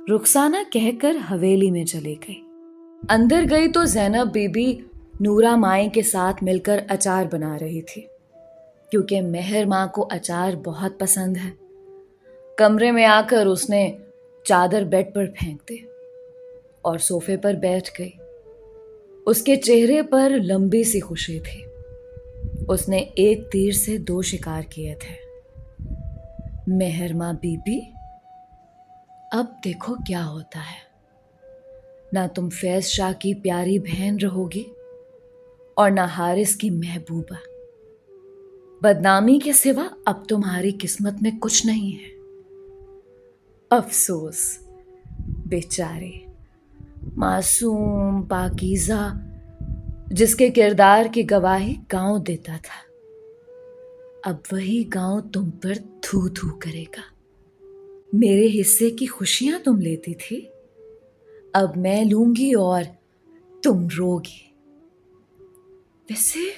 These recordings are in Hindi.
रुखसाना कहकर हवेली में चली गई। अंदर गई तो ज़ैनब बीबी नूरा माई के साथ मिलकर अचार बना रही थी, क्योंकि मेहर माँ को अचार बहुत पसंद है। कमरे में आकर उसने चादर बेड पर फेंक दी और सोफे पर बैठ गई। उसके चेहरे पर लंबी सी खुशी थी। उसने एक तीर से दो शिकार किए थे। मेहर माँ बीबी, अब देखो क्या होता है। ना तुम फैज शाह की प्यारी बहन रहोगी और ना हारिस की महबूबा। बदनामी के सिवा अब तुम्हारी किस्मत में कुछ नहीं है। अफसोस, बेचारी मासूम पाकीज़ा जिसके किरदार की गवाही गांव देता था, अब वही गांव तुम पर थू थू करेगा। मेरे हिस्से की खुशियां तुम लेती थी, अब मैं लूंगी और तुम रोगी। वैसे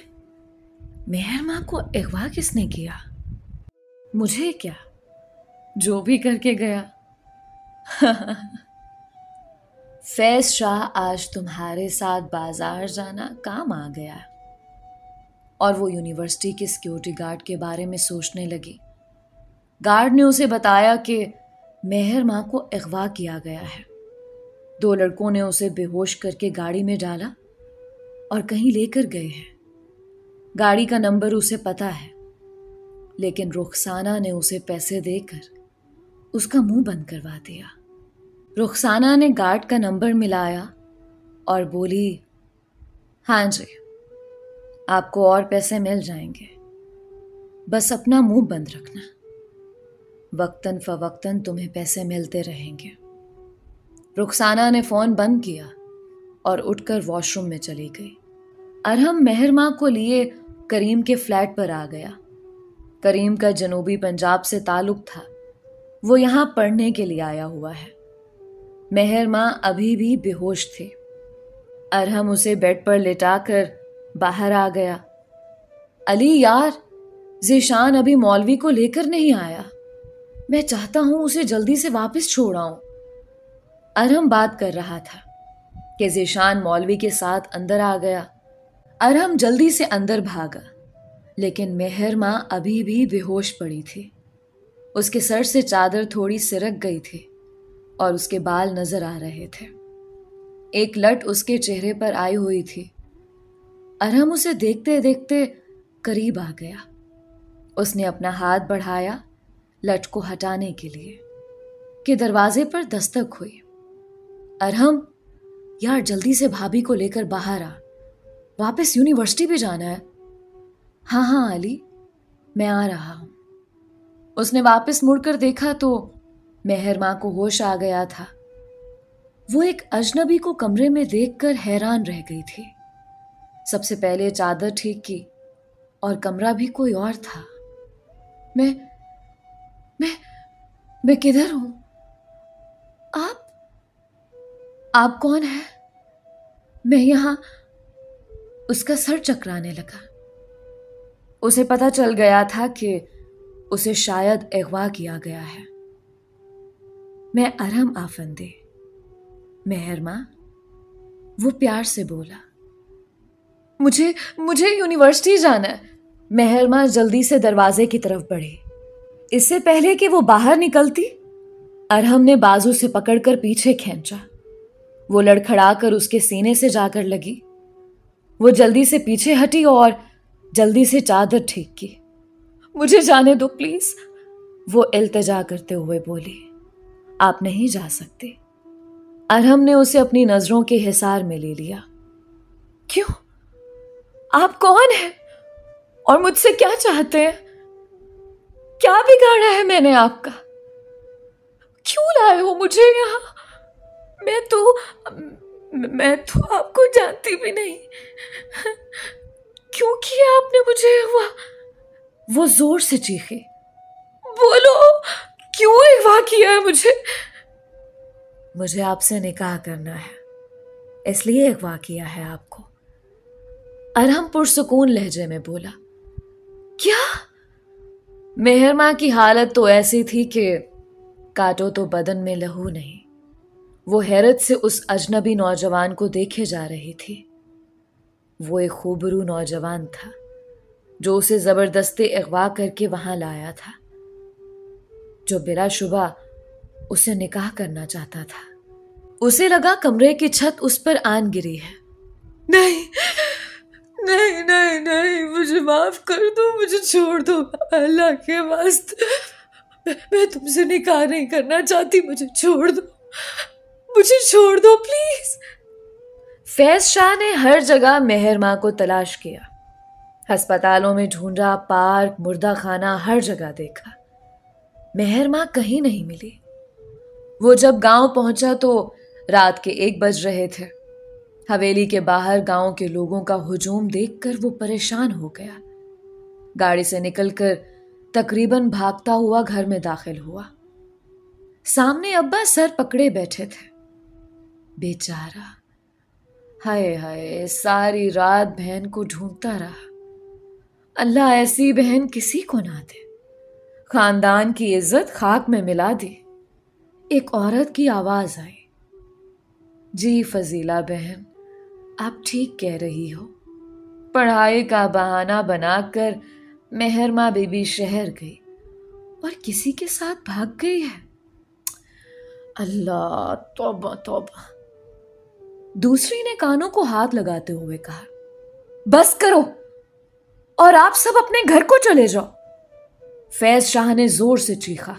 मेहर माँ को अगवा किसने किया? मुझे क्या, जो भी करके गया। फैज शाह आज तुम्हारे साथ बाजार जाना काम आ गया। और वो यूनिवर्सिटी के सिक्योरिटी गार्ड के बारे में सोचने लगी। गार्ड ने उसे बताया कि मेहर माँ को अगवा किया गया है। 2 लड़कों ने उसे बेहोश करके गाड़ी में डाला और कहीं लेकर गए हैं। गाड़ी का नंबर उसे पता है, लेकिन रुखसाना ने उसे पैसे देकर उसका मुंह बंद करवा दिया। रुखसाना ने गार्ड का नंबर मिलाया और बोली, हाँ जी, आपको और पैसे मिल जाएंगे, बस अपना मुंह बंद रखना। वक्तन फवक्तन तुम्हें पैसे मिलते रहेंगे। रुखसाना ने फोन बंद किया और उठकर वॉशरूम में चली गई। अरहम मेहर माँ को लिए करीम के फ्लैट पर आ गया। करीम का जनूबी पंजाब से ताल्लुक था। वो यहाँ पढ़ने के लिए आया हुआ है। मेहर माँ अभी भी बेहोश थे। अरहम उसे बेड पर लेटाकर बाहर आ गया। अली यार, ज़ीशान अभी मौलवी को लेकर नहीं आया। मैं चाहता हूं उसे जल्दी से वापस छोड़ आऊं। अरहम बात कर रहा था कि ज़ीशान मौलवी के साथ अंदर आ गया। अरहम जल्दी से अंदर भागा, लेकिन मेहर माँ अभी भी बेहोश पड़ी थी। उसके सर से चादर थोड़ी सिरक गई थी और उसके बाल नजर आ रहे थे। एक लट उसके चेहरे पर आई हुई थी। अरहम उसे देखते देखते करीब आ गया। उसने अपना हाथ बढ़ाया लट को हटाने के लिए कि दरवाजे पर दस्तक हुई। अरहम, यार जल्दी से भाभी को लेकर बाहर आ, वापस यूनिवर्सिटी भी जाना है। हाँ हाँ अली, मैं आ रहा हूं। उसने वापस मुड़कर देखा तो मेहर माँ को होश आ गया था। वो एक अजनबी को कमरे में देखकर हैरान रह गई थी। सबसे पहले चादर ठीक की और कमरा भी कोई और था। मैं किधर हूं? आप कौन है? मैं यहां। उसका सर चकराने लगा। उसे पता चल गया था कि उसे शायद अगवा किया गया है। मैं अरहम आफंदी, मेहर माँ, वो प्यार से बोला। मुझे यूनिवर्सिटी जाना है। मेहर माँ जल्दी से दरवाजे की तरफ बढ़ी। इससे पहले कि वो बाहर निकलती, अरहम ने बाजू से पकड़कर पीछे खींचा। वो लड़खड़ाकर उसके सीने से जाकर लगी। वो जल्दी से पीछे हटी और जल्दी से चादर ठीक की। मुझे जाने दो प्लीज, वो इल्तिजा करते हुए बोली। आप नहीं जा सकते। अरहम ने उसे अपनी नजरों के हिसार में ले लिया। क्यों? आप कौन हैं और मुझसे क्या चाहते हैं? क्या बिगाड़ा है मैंने आपका? क्यों लाए हो मुझे यहां? मैं तो आपको जानती भी नहीं। क्यों किया आपने मुझे? वो जोर से चीखी। बोलो, क्यों अगवा किया है मुझे? मुझे आपसे निकाह करना है, इसलिए अगवा किया है आपको। अरहम पुरसुकून लहजे में बोला। क्या? मेहर माँ की हालत तो ऐसी थी कि काटो तो बदन में लहू नहीं, वो हैरत से उस अजनबी नौजवान को देखे जा रही थी। वो एक खूबरू नौजवान था जो उसे जबरदस्ती अगवा करके वहां लाया था, जो बिलाशुबा उसे निकाह करना चाहता था। उसे लगा कमरे की छत उस पर आन गिरी है। नहीं नहीं नहीं नहीं, मुझे माफ कर दो, मुझे छोड़ दो, अल्लाह के वास्ते, मैं तुमसे निकाह नहीं करना चाहती, मुझे छोड़ दो, मुझे छोड़ दो प्लीज। फैज शाह ने हर जगह मेहर मां को तलाश किया, अस्पतालों में ढूंढा, पार्क, मुर्दा खाना, हर जगह देखा। मेहर मां कहीं नहीं मिली। वो जब गांव पहुंचा तो रात के 1 बज रहे थे। हवेली के बाहर गांव के लोगों का हुजूम देखकर वो परेशान हो गया। गाड़ी से निकलकर तकरीबन भागता हुआ घर में दाखिल हुआ। सामने अब्बा सर पकड़े बैठे थे। बेचारा, हाय हाय, सारी रात बहन को ढूंढता रहा। अल्लाह ऐसी बहन किसी को ना दे। खानदान की इज्जत खाक में मिला दी। एक औरत की आवाज आई, जी फजीला बहन, आप ठीक कह रही हो। पढ़ाई का बहाना बनाकर मेहर मां बीबी शहर गई और किसी के साथ भाग गई है। अल्लाह, तौबा तौबा। दूसरी ने कानों को हाथ लगाते हुए कहा, बस करो और आप सब अपने घर को चले जाओ। फैज शाह ने जोर से चीखा।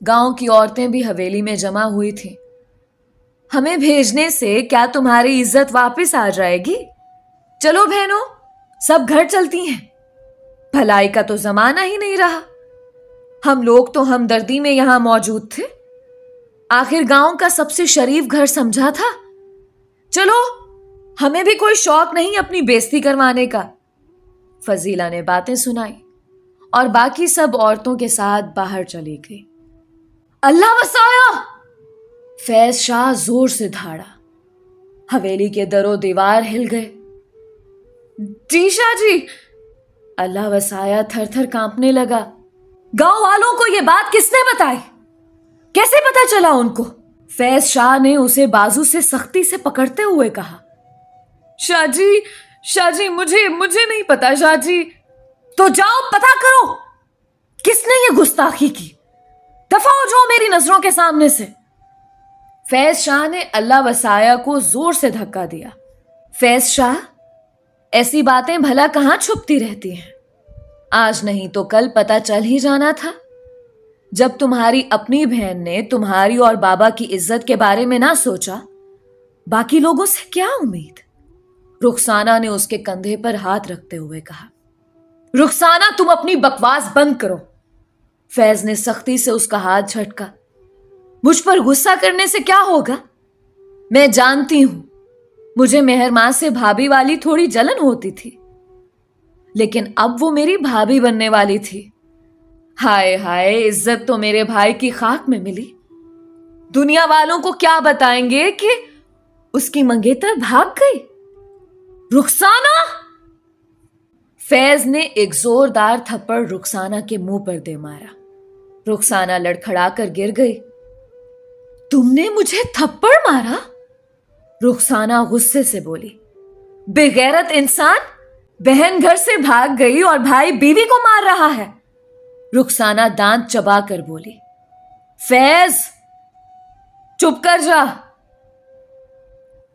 गांव की औरतें भी हवेली में जमा हुई थीं। हमें भेजने से क्या तुम्हारी इज्जत वापस आ जाएगी? चलो बहनों, सब घर चलती हैं। भलाई का तो जमाना ही नहीं रहा। हम लोग तो हमदर्दी में यहां मौजूद थे। आखिर गांव का सबसे शरीफ घर समझा था। चलो, हमें भी कोई शौक नहीं अपनी बेइज्जती करवाने का। फजीला ने बातें सुनाई और बाकी सब औरतों के साथ बाहर चली गई। अल्लाह वसाया! फैज शाह जोर से धाड़ा। हवेली के दरो दीवार हिल गए। जी शाह जी। अल्लाह वसाया थर थर कांपने लगा। गांव वालों को यह बात किसने बताई? कैसे पता चला उनको? फैज शाह ने उसे बाजू से सख्ती से पकड़ते हुए कहा, शाह जी, मुझे नहीं पता शाह जी। तो जाओ पता करो, किसने ये गुस्ताखी की? दफा हो जाओ मेरी नजरों के सामने से। फैज शाह ने अल्लाह वसाया को जोर से धक्का दिया। फैज शाह, ऐसी बातें भला कहां छुपती रहती हैं? आज नहीं तो कल पता चल ही जाना था। जब तुम्हारी अपनी बहन ने तुम्हारी और बाबा की इज्जत के बारे में ना सोचा, बाकी लोगों से क्या उम्मीद? रुखसाना ने उसके कंधे पर हाथ रखते हुए कहा। रुखसाना, तुम अपनी बकवास बंद करो। फैज ने सख्ती से उसका हाथ झटका। मुझ पर गुस्सा करने से क्या होगा? मैं जानती हूं, मुझे मेहर मां से भाभी वाली थोड़ी जलन होती थी, लेकिन अब वो मेरी भाभी बनने वाली थी। हाय हाय, इज्जत तो मेरे भाई की खाक में मिली। दुनिया वालों को क्या बताएंगे कि उसकी मंगेतर भाग गई। रुखसाना! फैज ने एक जोरदार थप्पड़ रुखसाना के मुंह पर दे मारा। रुखसाना लड़खड़ाकर गिर गई। तुमने मुझे थप्पड़ मारा? रुखसाना गुस्से से बोली। बेगैरत इंसान, बहन घर से भाग गई और भाई बीवी को मार रहा है। रुखसाना दांत चबाकर बोली। फैज, चुप कर जा,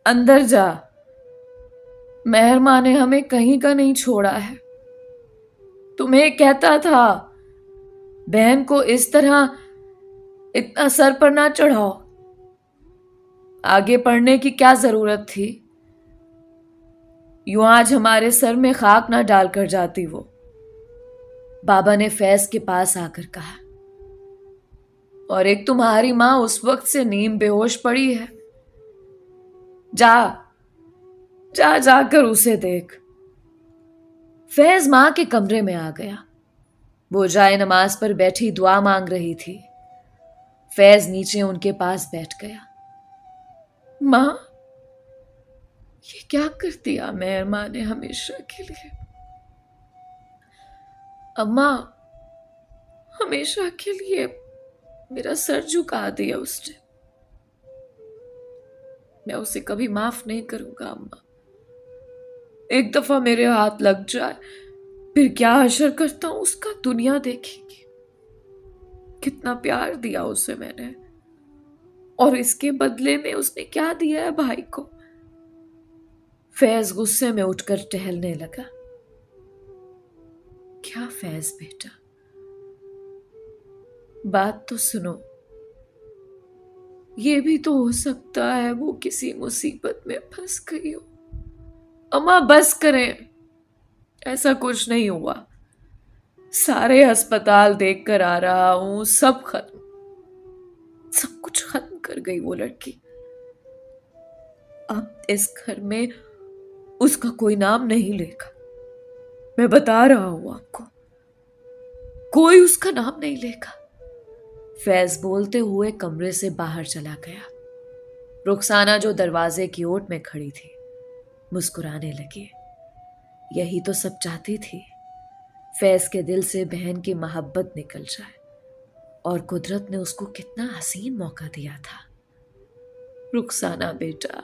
अंदर जा। मेहर मां ने हमें कहीं का नहीं छोड़ा है। तुम्हें कहता था बहन को इस तरह इतना सर पर ना चढ़ाओ। आगे पढ़ने की क्या जरूरत थी? यूं आज हमारे सर में खाक ना डालकर जाती वो। बाबा ने फैज के पास आकर कहा। और एक तुम्हारी मां उस वक्त से नीम बेहोश पड़ी है। जाकर उसे देख। फैज मां के कमरे में आ गया। वो जाए नमाज पर बैठी दुआ मांग रही थी। फैज नीचे उनके पास बैठ गया। मां, ये क्या कर दिया मेहर मां ने हमेशा के लिए? अम्मा, हमेशा के लिए मेरा सर झुका दिया उसने। मैं उसे कभी माफ नहीं करूंगा अम्मा। एक दफा मेरे हाथ लग जाए फिर क्या हशर करता हूं उसका, दुनिया देखेगी। कितना प्यार दिया उसे मैंने, और इसके बदले में उसने क्या दिया है भाई को। फैज गुस्से में उठकर टहलने लगा। क्या फैज बेटा, बात तो सुनो। ये भी तो हो सकता है वो किसी मुसीबत में फंस गई हो। अम्मा बस करें, ऐसा कुछ नहीं हुआ। सारे अस्पताल देख कर आ रहा हूं, सब खत्म, सब कुछ खत्म कर गई वो लड़की। अब इस घर में उसका कोई नाम नहीं लेगा। मैं बता रहा हूं आपको, कोई उसका नाम नहीं लेगा। फैज बोलते हुए कमरे से बाहर चला गया। रुखसाना जो दरवाजे की ओट में खड़ी थी मुस्कुराने लगी। यही तो सब चाहती थी, फैज के दिल से बहन की मोहब्बत निकल जाए। और कुदरत ने उसको कितना हसीन मौका दिया था। रुखसाना बेटा,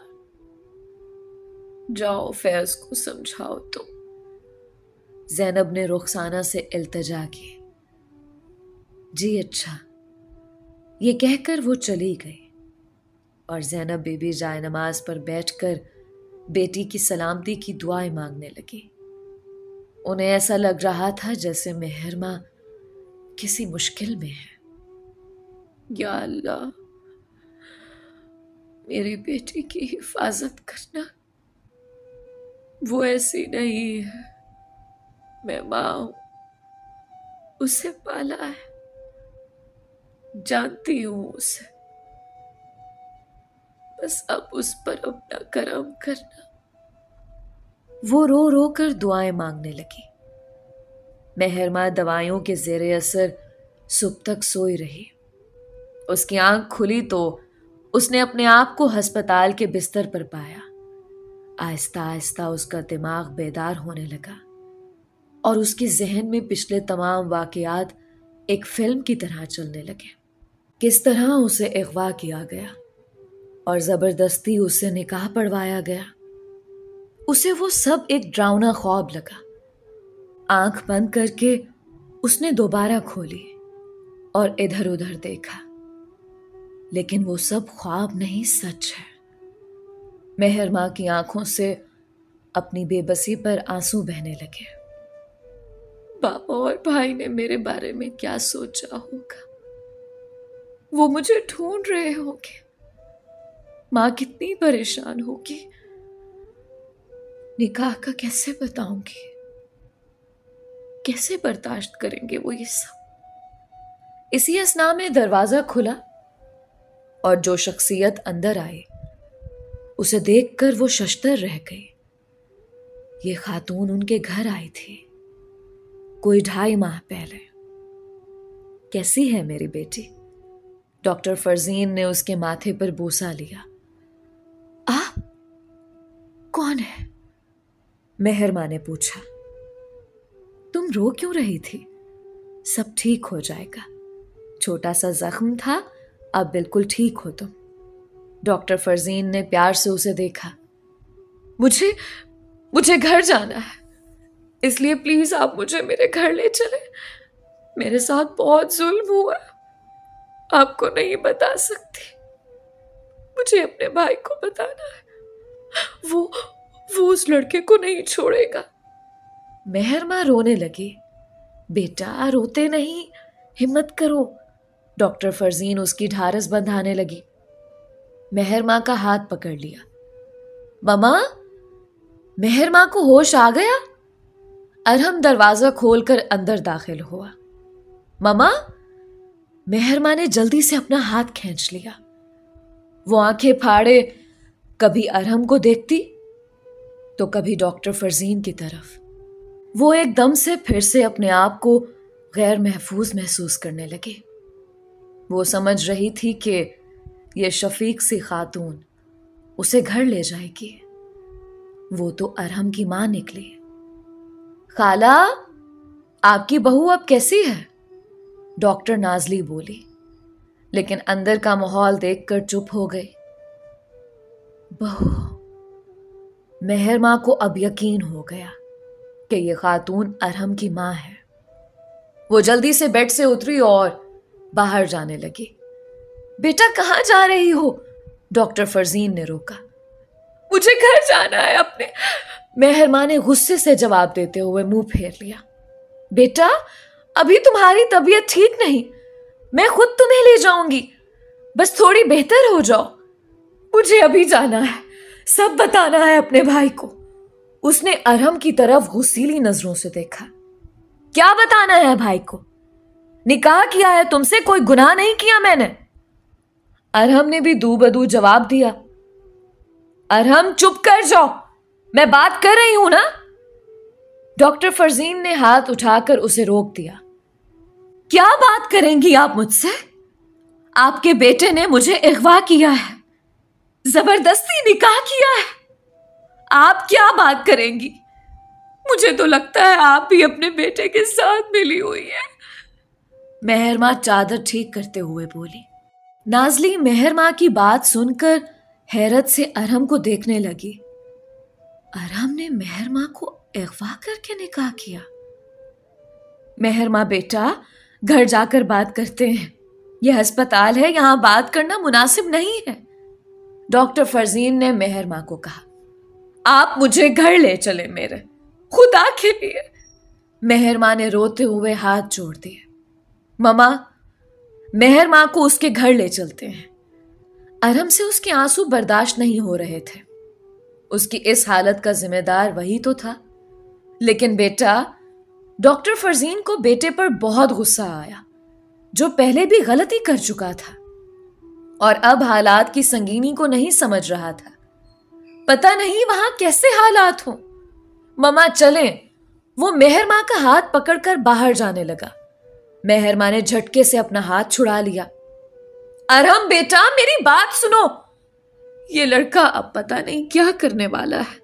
जाओ फैज को समझाओ तुम। जैनब ने रुखसाना से इल्तिजा की। जी अच्छा, ये कहकर वो चली गई और जैनब बीबी जायनमाज पर बैठकर बेटी की सलामती की दुआएं मांगने लगी। उन्हें ऐसा लग रहा था जैसे मेहर मां किसी मुश्किल में है। या अल्लाह, मेरी बेटी की हिफाजत करना। वो ऐसी नहीं है, मैं मां हूं, उसे पाला है, जानती हूं उसे। बस अब उस पर अपना करम करना। वो रो रो कर दुआएं मांगने लगी। मेहरमा दवाइयों के जेरे असर सुबह तक सोई रही। उसकी आंख खुली तो उसने अपने आप को अस्पताल के बिस्तर पर पाया। आहिस्ता आहिस्ता उसका दिमाग बेदार होने लगा और उसके जहन में पिछले तमाम वाकयात एक फिल्म की तरह चलने लगे। किस तरह उसे अगवा किया गया और जबरदस्ती उससे निकाह पढ़वाया गया। उसे वो सब एक डरावना ख्वाब लगा। आंख बंद करके उसने दोबारा खोली और इधर उधर देखा, लेकिन वो सब ख्वाब नहीं, सच है। मेहर मां की आंखों से अपनी बेबसी पर आंसू बहने लगे। पापा और भाई ने मेरे बारे में क्या सोचा होगा, वो मुझे ढूंढ रहे होंगे। मां कितनी परेशान होगी, निकाह का कैसे बताऊंगी, कैसे बर्दाश्त करेंगे वो ये सब। इसी असना में दरवाजा खुला और जो शख्सियत अंदर आई उसे देखकर वो शशतर रह गई। ये खातून उनके घर आई थी कोई 2.5 माह पहले। कैसी है मेरी बेटी? डॉक्टर फरजीन ने उसके माथे पर बोसा लिया। आप कौन है? मेहर मां ने पूछा। तुम रो क्यों रही थी? सब ठीक हो जाएगा, छोटा सा जख्म था, अब बिल्कुल ठीक हो तुम। डॉक्टर फरजीन ने प्यार से उसे देखा। मुझे घर जाना है, इसलिए प्लीज आप मुझे मेरे घर ले चले। मेरे साथ बहुत जुल्म हुआ, आपको नहीं बता सकती, मुझे अपने भाई को बताना है। वो उस लड़के को नहीं छोड़ेगा। मेहर मां रोने लगी। बेटा रोते नहीं, हिम्मत करो। डॉक्टर फरजीन उसकी ढारस बंधाने लगी। मेहर मां का हाथ पकड़ लिया। ममा, मेहर मां को होश आ गया। अरहम दरवाजा खोलकर अंदर दाखिल हुआ। ममा, मेहर मां ने जल्दी से अपना हाथ खींच लिया। वो आंखें फाड़े कभी अरहम को देखती तो कभी डॉक्टर फरजीन की तरफ। वो एकदम से फिर से अपने आप को गैर महफूज महसूस करने लगी। वो समझ रही थी कि ये शफीक सी खातून उसे घर ले जाएगी। वो तो अरहम की मां निकली। खाला, आपकी बहू अब कैसी है? डॉक्टर नाजली बोली, लेकिन अंदर का माहौल देखकर चुप हो गई। बहू। मेहर मां को अब यकीन हो गया कि ये खातून अरहम की मां है। वो जल्दी से बेड से उतरी और बाहर जाने लगी। बेटा कहाँ जा रही हो? डॉक्टर फरजीन ने रोका। मुझे घर जाना है अपने। मेहर मां ने गुस्से से जवाब देते हुए मुंह फेर लिया। बेटा अभी तुम्हारी तबीयत ठीक नहीं, मैं खुद तुम्हें ले जाऊंगी, बस थोड़ी बेहतर हो जाओ। मुझे अभी जाना है, सब बताना है अपने भाई को। उसने अरहम की तरफ गुस्सीली नजरों से देखा। क्या बताना है भाई को? निकाह किया है तुमसे, कोई गुनाह नहीं किया मैंने। अरहम ने भी दू बदू जवाब दिया। अरहम चुप कर जाओ, मैं बात कर रही हूं ना। डॉक्टर फरजीन ने हाथ उठाकर उसे रोक दिया। क्या बात करेंगी आप मुझसे? आपके बेटे ने मुझे अगवा किया है, जबरदस्ती निकाह किया है। आप क्या बात करेंगी? मुझे तो लगता है आप भी अपने बेटे के साथ मिली हुई है। मेहर मां चादर ठीक करते हुए बोली। नाजली मेहर मां की बात सुनकर हैरत से अरहम को देखने लगी। अरहम ने मेहर मां को अगवा करके निकाह किया? मेहर मां बेटा, घर जाकर बात करते हैं। यह अस्पताल है, यहां बात करना मुनासिब नहीं है। डॉक्टर फरजीन ने मेहर मां को कहा। आप मुझे घर ले चले मेरे, खुदा के लिए। मेहर मां ने रोते हुए हाथ जोड़ दिए। ममा, मेहर मां को उसके घर ले चलते हैं। अरहम से उसके आंसू बर्दाश्त नहीं हो रहे थे। उसकी इस हालत का जिम्मेदार वही तो था। लेकिन बेटा, डॉक्टर फरजीन को बेटे पर बहुत गुस्सा आया, जो पहले भी गलती कर चुका था और अब हालात की संगीनी को नहीं समझ रहा था। पता नहीं वहां कैसे हालात हो। ममा चलें। वो मेहर मां का हाथ पकड़कर बाहर जाने लगा। मेहर मां ने झटके से अपना हाथ छुड़ा लिया। अरहम बेटा, मेरी बात सुनो। ये लड़का अब पता नहीं क्या करने वाला है,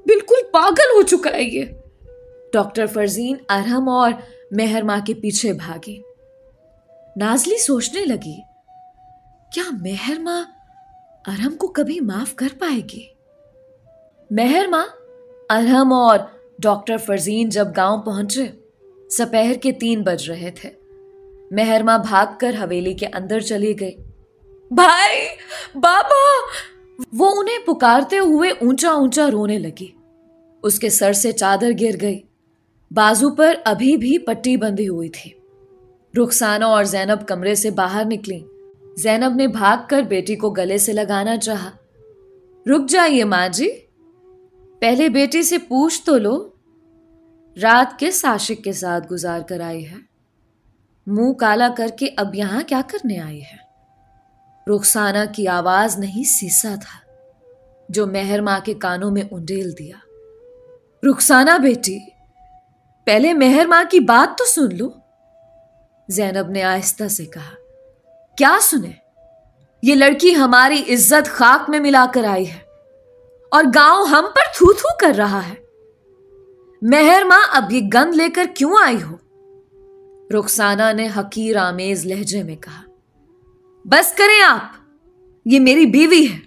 बिल्कुल पागल हो चुका है ये। डॉक्टर फरजीन अरहम और मेहर मां के पीछे भागी। नाजली सोचने लगी, क्या मेहर मां अरहम को कभी माफ कर पाएगी? मेहर मां, अरहम और डॉक्टर फरजीन जब गांव पहुंचे, दोपहर के 3 बज रहे थे। मेहर मां भागकर हवेली के अंदर चली गई। भाई, बाबा! वो उन्हें पुकारते हुए ऊंचा ऊंचा रोने लगी। उसके सर से चादर गिर गई। बाजू पर अभी भी पट्टी बंधी हुई थी। रुखसाना और जैनब कमरे से बाहर निकली। जैनब ने भागकर बेटी को गले से लगाना चाहा। रुक जाइए मां जी, पहले बेटी से पूछ तो लो, रात किस आशिक के साथ गुजार कर आई है? मुंह काला करके अब यहां क्या करने आई है? रुखसाना की आवाज नहीं सीसा था, जो मेहर मां के कानों में उंडेल दिया। रुखसाना बेटी, पहले मेहर मां की बात तो सुन लो। जैनब ने आहिस्ता से कहा। क्या सुने? ये लड़की हमारी इज्जत खाक में मिलाकर आई है और गांव हम पर थू थू कर रहा है। मेहर मां, अब ये गंद लेकर क्यों आई हो? रुखसाना ने हकीर आमेज लहजे में कहा। बस करें आप, ये मेरी बीवी है।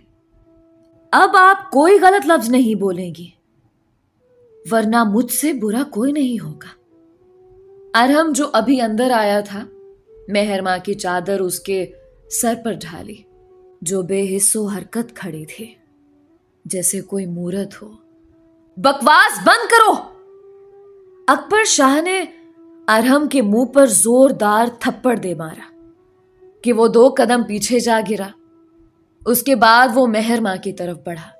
अब आप कोई गलत लफ्ज नहीं बोलेंगी, वरना मुझसे बुरा कोई नहीं होगा। अरहम, जो अभी अंदर आया था, मेहर मां की चादर उसके सर पर ढाली, जो बेहिस्सो हरकत खड़ी थी, जैसे कोई मूरत हो। बकवास बंद करो! अकबर शाह ने अरहम के मुंह पर जोरदार थप्पड़ दे मारा कि वो 2 कदम पीछे जा गिरा। उसके बाद वो मेहर मां की तरफ बढ़ा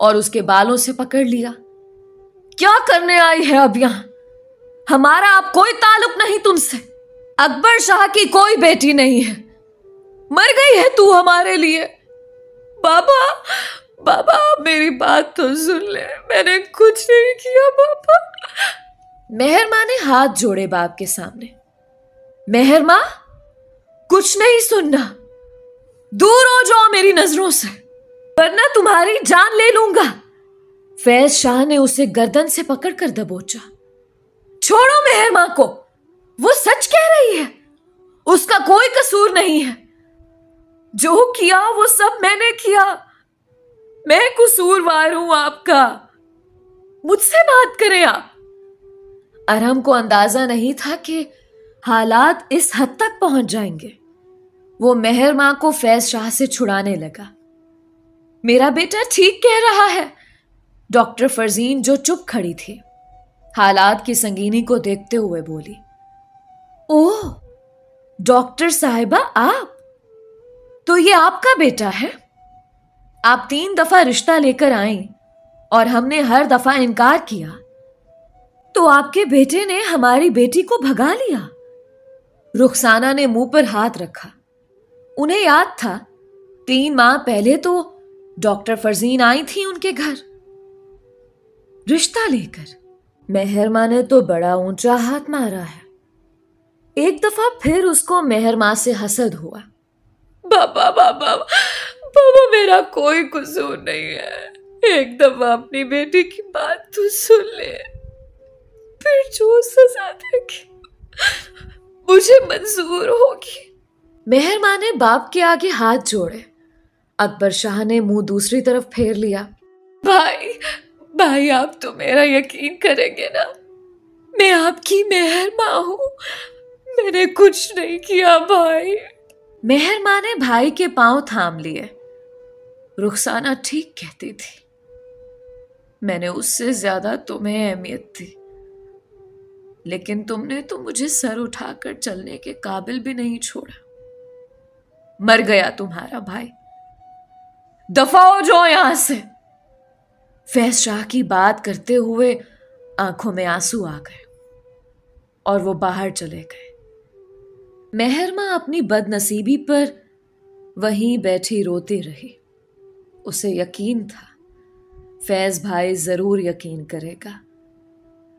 और उसके बालों से पकड़ लिया। क्या करने आई है अब यहां? हमारा अब कोई ताल्लुक नहीं तुमसे। अकबर शाह की कोई बेटी नहीं है, मर गई है तू हमारे लिए। बाबा, बाबा, मेरी बात तो सुन ले, मैंने कुछ नहीं किया बाबा। मेहर मां ने हाथ जोड़े बाप के सामने। मेहर मां, कुछ नहीं सुनना, दूर हो जाओ मेरी नजरों से, वरना तुम्हारी जान ले लूंगा। फैज शाह ने उसे गर्दन से पकड़कर दबोचा। छोड़ो मेहर मां को, वो सच कह रही है, उसका कोई कसूर नहीं है। जो किया वो सब मैंने किया। मैं कसूरवार हूं आपका, मुझसे बात करें आप। अरहम को अंदाजा नहीं था कि हालात इस हद तक पहुंच जाएंगे। वो मेहर मां को फैज शाह से छुड़ाने लगा। मेरा बेटा ठीक कह रहा है, डॉक्टर फरजीन जो चुप खड़ी थी हालात की संगीनी को देखते हुए बोली। ओह डॉक्टर साहिबा, आप तो ये आपका बेटा है? आप 3 दफा रिश्ता लेकर आई और हमने हर दफा इनकार किया, तो आपके बेटे ने हमारी बेटी को भगा लिया। रुखसाना ने मुंह पर हाथ रखा। उन्हें याद था 3 माह पहले तो डॉक्टर फरजीन आई थी उनके घर रिश्ता लेकर। मेहर मां ने तो बड़ा ऊंचा हाथ मारा है। एक दफा फिर उसको मेहर मां से हसद हुआ। बाबा बाबा बाबा, मेरा कोई कसूर नहीं है। एक दफा अपनी बेटी की बात तो सुन ले, फिर जो सजा देगी मुझे मंजूर होगी। मेहर मां ने बाप के आगे हाथ जोड़े। अकबर शाह ने मुंह दूसरी तरफ फेर लिया। भाई भाई, आप तो मेरा यकीन करेंगे ना, मैं आपकी मेहर मां हूं, मैंने कुछ नहीं किया भाई। मेहर मां ने भाई के पांव थाम लिए। रुखसाना ठीक कहती थी, मैंने उससे ज्यादा तुम्हें अहमियत दी, लेकिन तुमने तो मुझे सर उठाकर चलने के काबिल भी नहीं छोड़ा। मर गया तुम्हारा भाई, दफा हो जाओ यहां से। फैज शाह की बात करते हुए आंखों में आंसू आ गए और वो बाहर चले गए। मेहर मां अपनी बदनसीबी पर वहीं बैठी रोती रही। उसे यकीन था फैज भाई जरूर यकीन करेगा,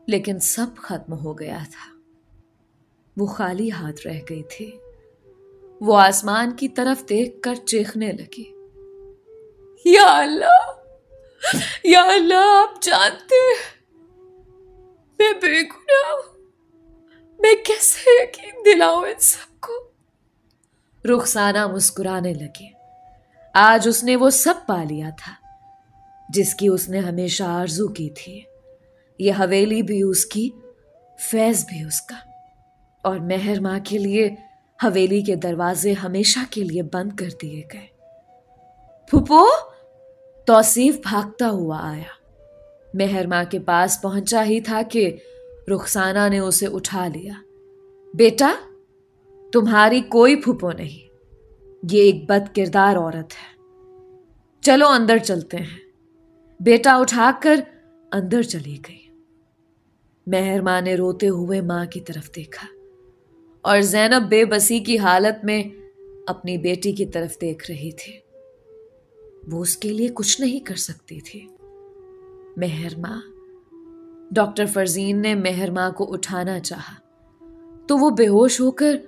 लेकिन सब खत्म हो गया था। वो खाली हाथ रह गई थी। वो आसमान की तरफ देखकर चीखने लगी, या अल्लाह, या अल्लाह, आप जानते हैं मैं बेगुनाह हूं, मैं कैसे यकीन दिलाऊं इन सबको। रुखसाना मुस्कुराने लगी। आज उसने वो सब पा लिया था जिसकी उसने हमेशा आरजू की थी। ये हवेली भी उसकी, फैज भी उसका, और मेहर मां के लिए हवेली के दरवाजे हमेशा के लिए बंद कर दिए गए। फूफो, तौसीफ भागता हुआ आया। मेहर मां के पास पहुंचा ही था कि रुखसाना ने उसे उठा लिया। बेटा, तुम्हारी कोई फूफो नहीं, ये एक बद किरदार औरत है। चलो अंदर चलते हैं। बेटा उठाकर अंदर चली गई। मेहर मां ने रोते हुए मां की तरफ देखा और ज़ैनब बेबसी की हालत में अपनी बेटी की तरफ देख रही थी। वो उसके लिए कुछ नहीं कर सकती थी। मेहर मां, डॉक्टर फरजीन ने मेहर मां को उठाना चाहा तो वो बेहोश होकर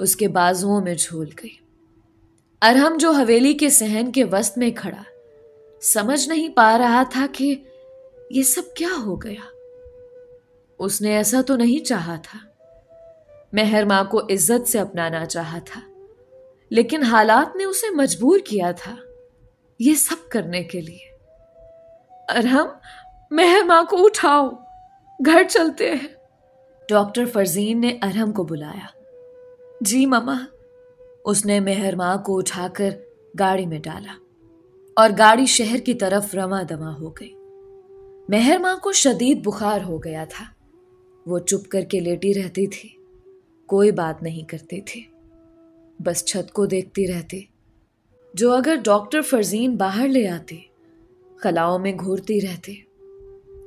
उसके बाजुओं में झूल गई। अरहम जो हवेली के सहन के वस्त में खड़ा समझ नहीं पा रहा था कि ये सब क्या हो गया। उसने ऐसा तो नहीं चाहा था। मेहर मां को इज्जत से अपनाना चाहा था, लेकिन हालात ने उसे मजबूर किया था ये सब करने के लिए। अरहम, मेहर मां को उठाओ, घर चलते हैं। डॉक्टर फरजीन ने अरहम को बुलाया। जी ममा। उसने मेहर मां को उठाकर गाड़ी में डाला और गाड़ी शहर की तरफ रवां दवा हो गई। मेहर मां को शदीद बुखार हो गया था। वो चुप करके लेटी रहती थी, कोई बात नहीं करती थी, बस छत को देखती रहती, जो अगर डॉक्टर फरजीन बाहर ले आते खलाओं में घूरती रहती,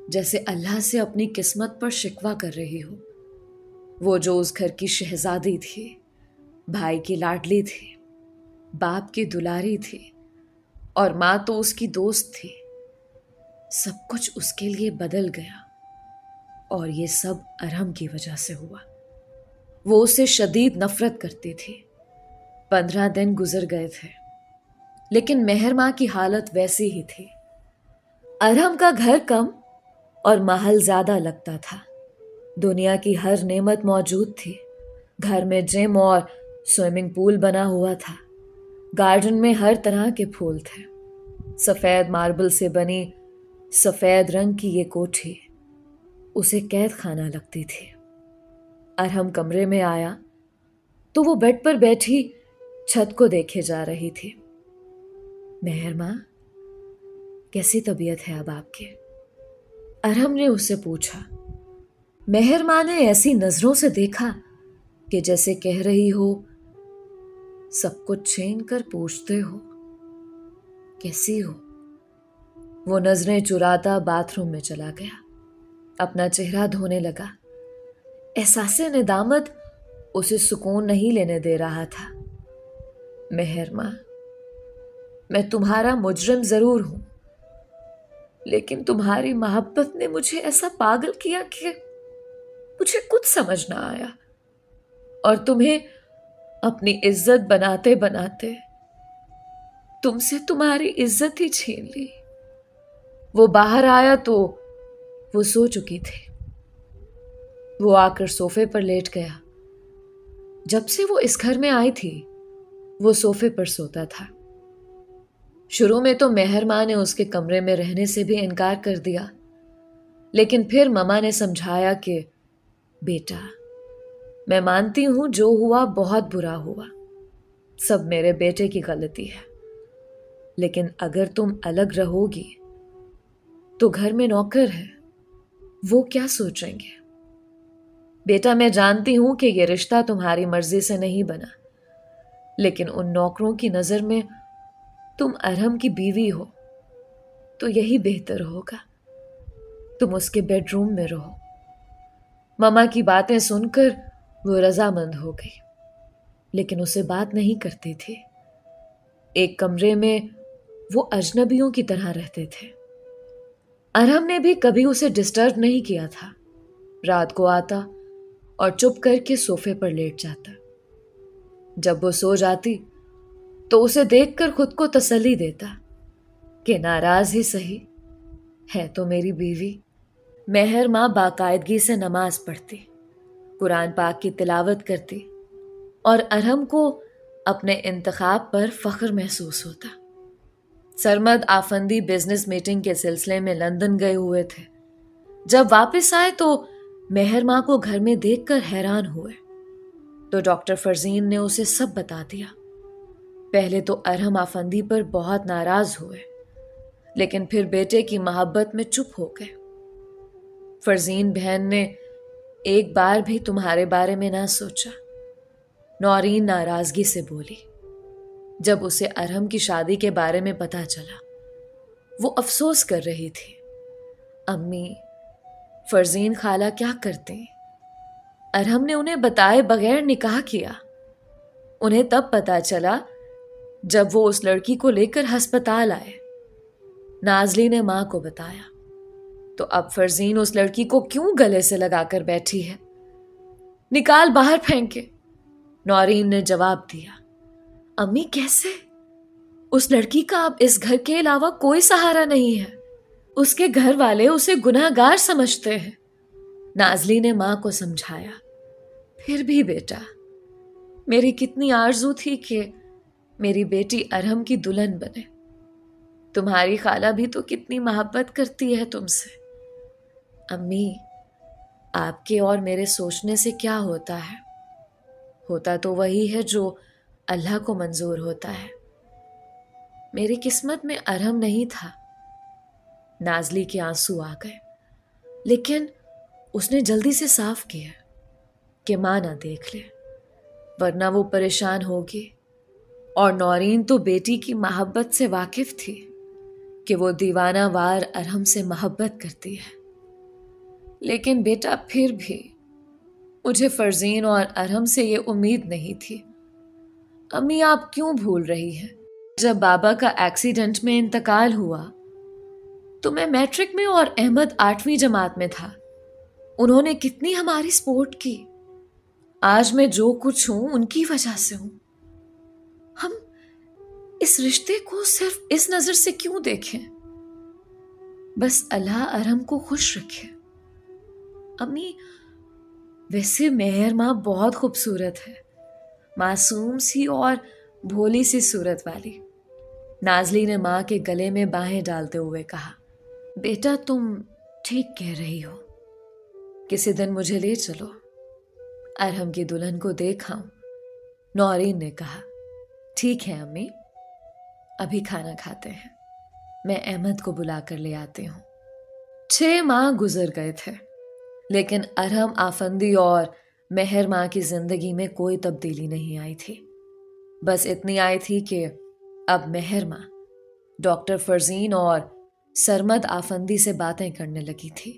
जैसे अल्लाह से अपनी किस्मत पर शिकवा कर रही हो। वो जो उस घर की शहजादी थी, भाई की लाडली थी, बाप की दुलारी थी और माँ तो उसकी दोस्त थी, सब कुछ उसके लिए बदल गया। और ये सब अरहम की वजह से हुआ। वो उससे शदीद नफरत करती थी। 15 दिन गुजर गए थे, लेकिन मेहर मां की हालत वैसी ही थी। अरहम का घर कम और महल ज्यादा लगता था। दुनिया की हर नेमत मौजूद थी। घर में जिम और स्विमिंग पूल बना हुआ था। गार्डन में हर तरह के फूल थे। सफेद मार्बल से बनी सफेद रंग की ये कोठी उसे कैद खाना लगती थी। अरहम कमरे में आया तो वो बेड पर बैठी छत को देखे जा रही थी। मेहर मां, कैसी तबीयत है अब आपके? अरहम ने उससे पूछा। मेहर मां ने ऐसी नजरों से देखा कि जैसे कह रही हो, सब कुछ छीन कर पूछते हो कैसी हो। वो नजरें चुराता बाथरूम में चला गया, अपना चेहरा धोने लगा। एहसासे निदामत उसे सुकून नहीं लेने दे रहा था। मेहर मां, मैं तुम्हारा मुजरिम जरूर हूं, लेकिन तुम्हारी मोहब्बत ने मुझे ऐसा पागल किया कि मुझे कुछ समझ ना आया, और तुम्हें अपनी इज्जत बनाते बनाते तुमसे तुम्हारी इज्जत ही छीन ली। वो बाहर आया तो वो सो चुकी थी। वो आकर सोफे पर लेट गया। जब से वो इस घर में आई थी वो सोफे पर सोता था। शुरू में तो मेहर मां ने उसके कमरे में रहने से भी इनकार कर दिया, लेकिन फिर ममा ने समझाया कि बेटा, मैं मानती हूं जो हुआ बहुत बुरा हुआ, सब मेरे बेटे की गलती है, लेकिन अगर तुम अलग रहोगी तो घर में नौकर है, वो क्या सोचेंगे? बेटा, मैं जानती हूं कि यह रिश्ता तुम्हारी मर्जी से नहीं बना, लेकिन उन नौकरों की नजर में तुम अरहम की बीवी हो, तो यही बेहतर होगा तुम उसके बेडरूम में रहो। ममा की बातें सुनकर वो रजामंद हो गई, लेकिन उसे बात नहीं करती थी। एक कमरे में वो अजनबियों की तरह रहते थे। अरहम ने भी कभी उसे डिस्टर्ब नहीं किया था। रात को आता और चुप करके सोफे पर लेट जाता। जब वो सो जाती तो उसे देखकर खुद को तसल्ली देता कि नाराज ही सही, है तो मेरी बीवी। मेहर मां बाकायदगी से नमाज पढ़ती, कुरान पाक की तिलावत करती, और अरहम को अपने इंतखाब पर फख्र महसूस होता। सरमद आफंदी बिजनेस मीटिंग के सिलसिले में लंदन गए हुए थे। जब वापस आए तो मेहर मां को घर में देखकर हैरान हुए, तो डॉक्टर फरजीन ने उसे सब बता दिया। पहले तो अरहम आफंदी पर बहुत नाराज हुए, लेकिन फिर बेटे की मोहब्बत में चुप हो गए। फरजीन बहन ने एक बार भी तुम्हारे बारे में ना सोचा, नौरीन नाराजगी से बोली। जब उसे अरहम की शादी के बारे में पता चला, वो अफसोस कर रही थी। अम्मी, फरजीन खाला क्या करते? अरहम ने उन्हें बताए बगैर निकाह किया। उन्हें तब पता चला जब वो उस लड़की को लेकर अस्पताल आए। नाजली ने मां को बताया, तो अब फरजीन उस लड़की को क्यों गले से लगाकर बैठी है? निकाल बाहर फेंके, नौरीन ने जवाब दिया। अम्मी, कैसे? उस लड़की का अब इस घर के अलावा कोई सहारा नहीं है। उसके घर वाले उसे गुनहगार समझते हैं, नाजली ने मां को समझाया। फिर भी बेटा, मेरी कितनी आरजू थी कि मेरी बेटी अरहम की दुल्हन बने। तुम्हारी खाला भी तो कितनी मोहब्बत करती है तुमसे। अम्मी, आपके और मेरे सोचने से क्या होता है? होता तो वही है जो अल्लाह को मंजूर होता है। मेरी किस्मत में अरहम नहीं था। नाजली के आंसू आ गए, लेकिन उसने जल्दी से साफ किया कि मां ना देख ले, वरना वो परेशान होगी। और नौरीन तो बेटी की मोहब्बत से वाकिफ थी कि वो दीवाना वार अरहम से मोहब्बत करती है। लेकिन बेटा, फिर भी मुझे फरजीन और अरहम से ये उम्मीद नहीं थी। अम्मी, आप क्यों भूल रही हैं? जब बाबा का एक्सीडेंट में इंतकाल हुआ तो मैं मैट्रिक में और अहमद 8वीं जमात में था। उन्होंने कितनी हमारी सपोर्ट की। आज मैं जो कुछ हूं उनकी वजह से हूं। हम इस रिश्ते को सिर्फ इस नजर से क्यों देखें? बस अल्लाह अरहम को खुश रखे। अम्मी, वैसे मेहर मां बहुत खूबसूरत है, मासूम सी और भोली सी सूरत वाली। नाजली ने माँ के गले में बाहें डालते हुए कहा, बेटा तुम ठीक कह रही हो, किसी दिन मुझे ले चलो, अरहम की दुल्हन को देखाऊं। नौरीन ने कहा, ठीक है अम्मी, अभी खाना खाते हैं, मैं अहमद को बुला कर ले आती हूँ। 6 माह गुजर गए थे, लेकिन अरहम आफंदी और मेहर माँ की जिंदगी में कोई तब्दीली नहीं आई थी। बस इतनी आई थी कि अब मेहर माँ डॉक्टर फरजीन और सरमद आफंदी से बातें करने लगी थी।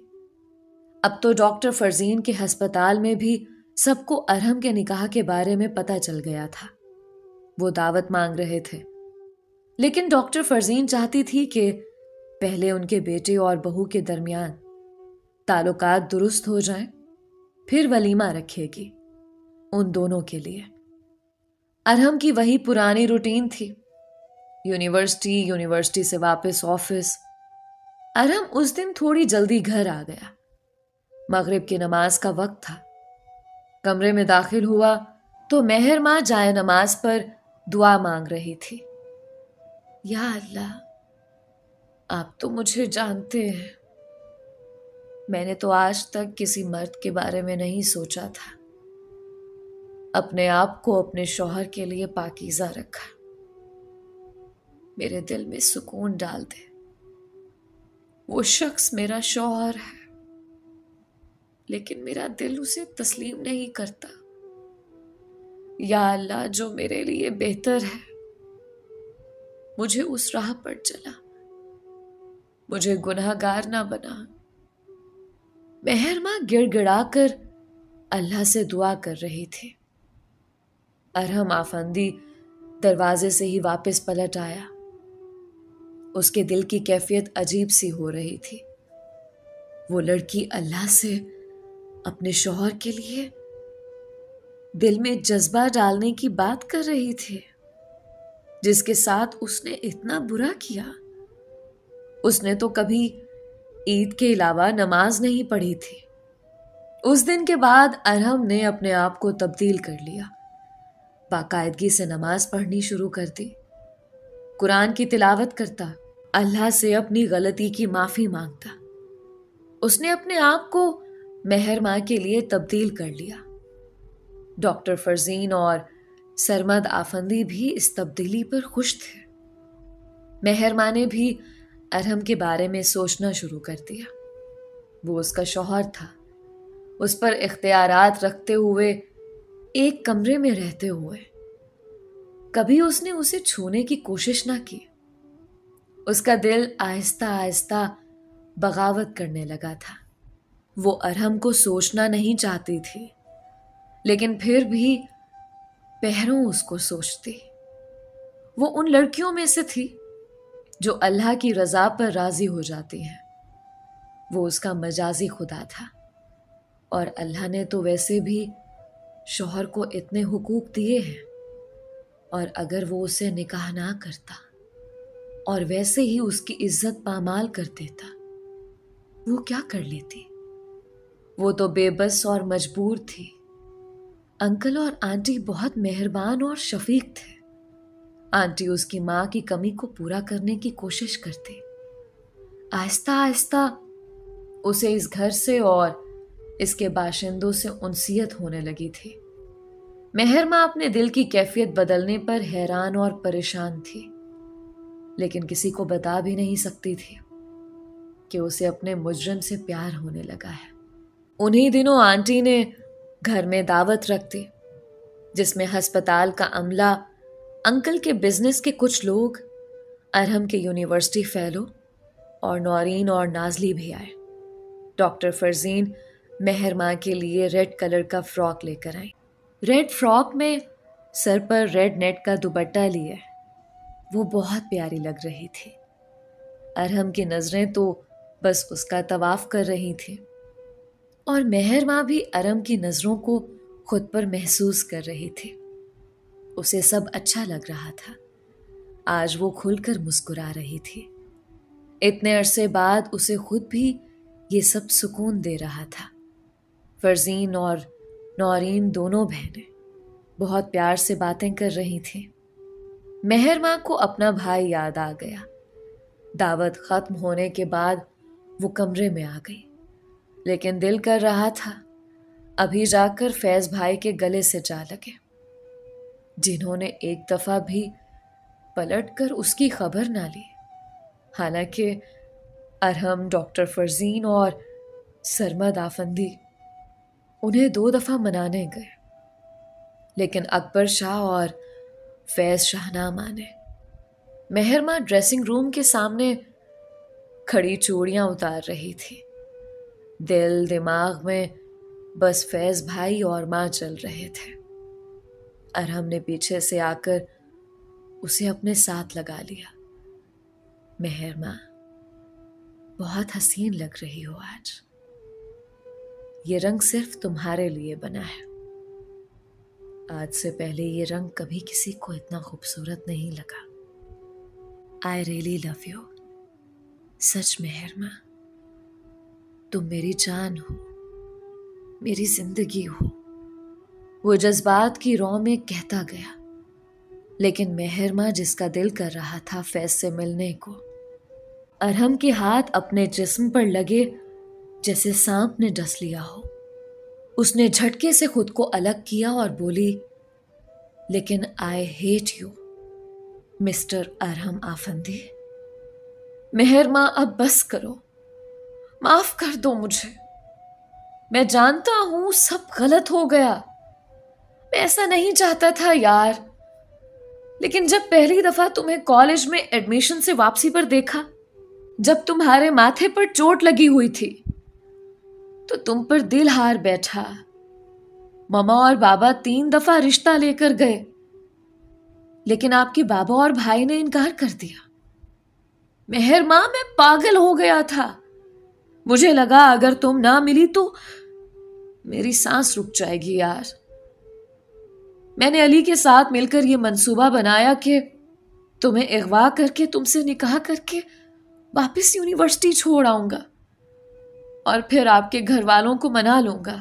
अब तो डॉक्टर फरजीन के अस्पताल में भी सबको अरहम के निकाह के बारे में पता चल गया था। वो दावत मांग रहे थे, लेकिन डॉक्टर फरजीन चाहती थी कि पहले उनके बेटे और बहू के दरमियान ताल्लुकात दुरुस्त हो जाएं, फिर वलीमा रखेगी उन दोनों के लिए। अरहम की वही पुरानी रूटीन थी, यूनिवर्सिटी से वापस ऑफिस। अरहम उस दिन थोड़ी जल्दी घर आ गया। मगरिब की नमाज का वक्त था। कमरे में दाखिल हुआ तो मेहर माँ जाए नमाज पर दुआ मांग रही थी। या अल्लाह, आप तो मुझे जानते हैं, मैंने तो आज तक किसी मर्द के बारे में नहीं सोचा था। अपने आप को अपने शौहर के लिए पाकीज़ा रखा। मेरे दिल में सुकून डाल दे। वो शख्स मेरा शौहर है, लेकिन मेरा दिल उसे तस्लीम नहीं करता। या अल्लाह, जो मेरे लिए बेहतर है मुझे उस राह पर चला, मुझे गुनाहगार ना बना। मेहर माँ गिड़गिड़ा कर अल्लाह से दुआ कर रही थी। अरहम आफंदी दरवाजे से ही वापस पलट आया। उसके दिल की कैफियत अजीब सी हो रही थी। वो लड़की अल्लाह से अपने शौहर के लिए दिल में जज्बा डालने की बात कर रही थी, जिसके साथ उसने इतना बुरा किया। उसने तो कभी ईद के अलावा नमाज नहीं पढ़ी थी। उस दिन के बाद अरहम ने अपने आप को तब्दील कर लिया। बाकायदगी से नमाज पढ़नी शुरू कर दी, कुरान की तिलावत करता, अल्लाह से अपनी गलती की माफी मांगता। उसने अपने आप को मेहर माँ के लिए तब्दील कर लिया। डॉक्टर फरजीन और सरमद आफंदी भी इस तब्दीली पर खुश थे। मेहर माँ ने भी अरहम के बारे में सोचना शुरू कर दिया। वो उसका शौहर था, उस पर इख्तियारात रखते हुए, एक कमरे में रहते हुए कभी उसने उसे छूने की कोशिश ना की। उसका दिल आहिस्ता आहिस्ता बगावत करने लगा था। वो अरहम को सोचना नहीं चाहती थी, लेकिन फिर भी पहरों उसको सोचती। वो उन लड़कियों में से थी जो अल्लाह की रजा पर राजी हो जाती हैं। वो उसका मजाजी खुदा था, और अल्लाह ने तो वैसे भी शौहर को इतने हुकूक दिए हैं, और अगर वो उसे निकाह ना करता और वैसे ही उसकी इज्जत पामाल कर देता, वो क्या कर लेती? वो तो बेबस और मजबूर थी। अंकल और आंटी बहुत मेहरबान और शफीक थे। आंटी उसकी माँ की कमी को पूरा करने की कोशिश करती। आहिस्ता आहिस्ता उसे इस घर से और इसके बाशिंदों से उनसियत होने लगी थी। मेहर माँ अपने दिल की कैफियत बदलने पर हैरान और परेशान थी, लेकिन किसी को बता भी नहीं सकती थी कि उसे अपने मुजरिम से प्यार होने लगा है। उन्हीं दिनों आंटी ने घर में दावत रख दी, जिसमें अस्पताल का अमला, अंकल के बिजनेस के कुछ लोग, अरहम के यूनिवर्सिटी फेलो और नौरीन और नाजली भी आए। डॉक्टर फरजीन मेहर माँ के लिए रेड कलर का फ्रॉक लेकर आई। रेड फ्रॉक में सर पर रेड नेट का दुपट्टा लिए वो बहुत प्यारी लग रही थी। अरहम की नजरें तो बस उसका तवाफ कर रही थी, और मेहर माँ भी अरहम की नजरों को खुद पर महसूस कर रही थी। उसे सब अच्छा लग रहा था। आज वो खुलकर मुस्कुरा रही थी। इतने अरसे बाद उसे खुद भी ये सब सुकून दे रहा था। फरजीन और नौरीन दोनों बहनें बहुत प्यार से बातें कर रही थीं। मेहर माँ को अपना भाई याद आ गया। दावत खत्म होने के बाद वो कमरे में आ गई, लेकिन दिल कर रहा था अभी जाकर फैज भाई के गले से जा लगे, जिन्होंने एक दफा भी पलटकर उसकी खबर ना ली। हालांकि अरहम, डॉक्टर फरजीन और सरमद आफंदी उन्हें 2 दफा मनाने गए, लेकिन अकबर शाह और फैज शाह ना माने। मेहर माँ ड्रेसिंग रूम के सामने खड़ी चूड़ियां उतार रही थी। दिल दिमाग में बस फैज भाई और माँ चल रहे थे। अरहम ने पीछे से आकर उसे अपने साथ लगा लिया। मेहर माँ, बहुत हसीन लग रही हो आज। ये रंग सिर्फ तुम्हारे लिए बना है। आज से पहले ये रंग कभी किसी को इतना खूबसूरत नहीं लगा। I really love you. सच मेहर माँ, तुम मेरी जान हो, मेरी जिंदगी हो। वो जज्बात की रौ में कहता गया, लेकिन मेहर माँ जिसका दिल कर रहा था फैज से मिलने को, अरहम के हाथ अपने जिस्म पर लगे जैसे सांप ने डस लिया हो। उसने झटके से खुद को अलग किया और बोली, लेकिन I hate you mister Arham Afandi. Mehar माँ, अब बस करो, माफ कर दो मुझे। मैं जानता हूं सब गलत हो गया। मैं ऐसा नहीं चाहता था यार, लेकिन जब पहली दफा तुम्हें कॉलेज में एडमिशन से वापसी पर देखा, जब तुम्हारे माथे पर चोट लगी हुई थी, तो तुम पर दिल हार बैठा। ममा और बाबा 3 दफा रिश्ता लेकर गए, लेकिन आपके बाबा और भाई ने इनकार कर दिया। मेहर माँ, मैं पागल हो गया था। मुझे लगा अगर तुम ना मिली तो मेरी सांस रुक जाएगी यार। मैंने अली के साथ मिलकर यह मंसूबा बनाया कि तुम्हें अगवा करके तुमसे निकाह करके वापस यूनिवर्सिटी छोड़ आऊंगा और फिर आपके घर वालों को मना लूंगा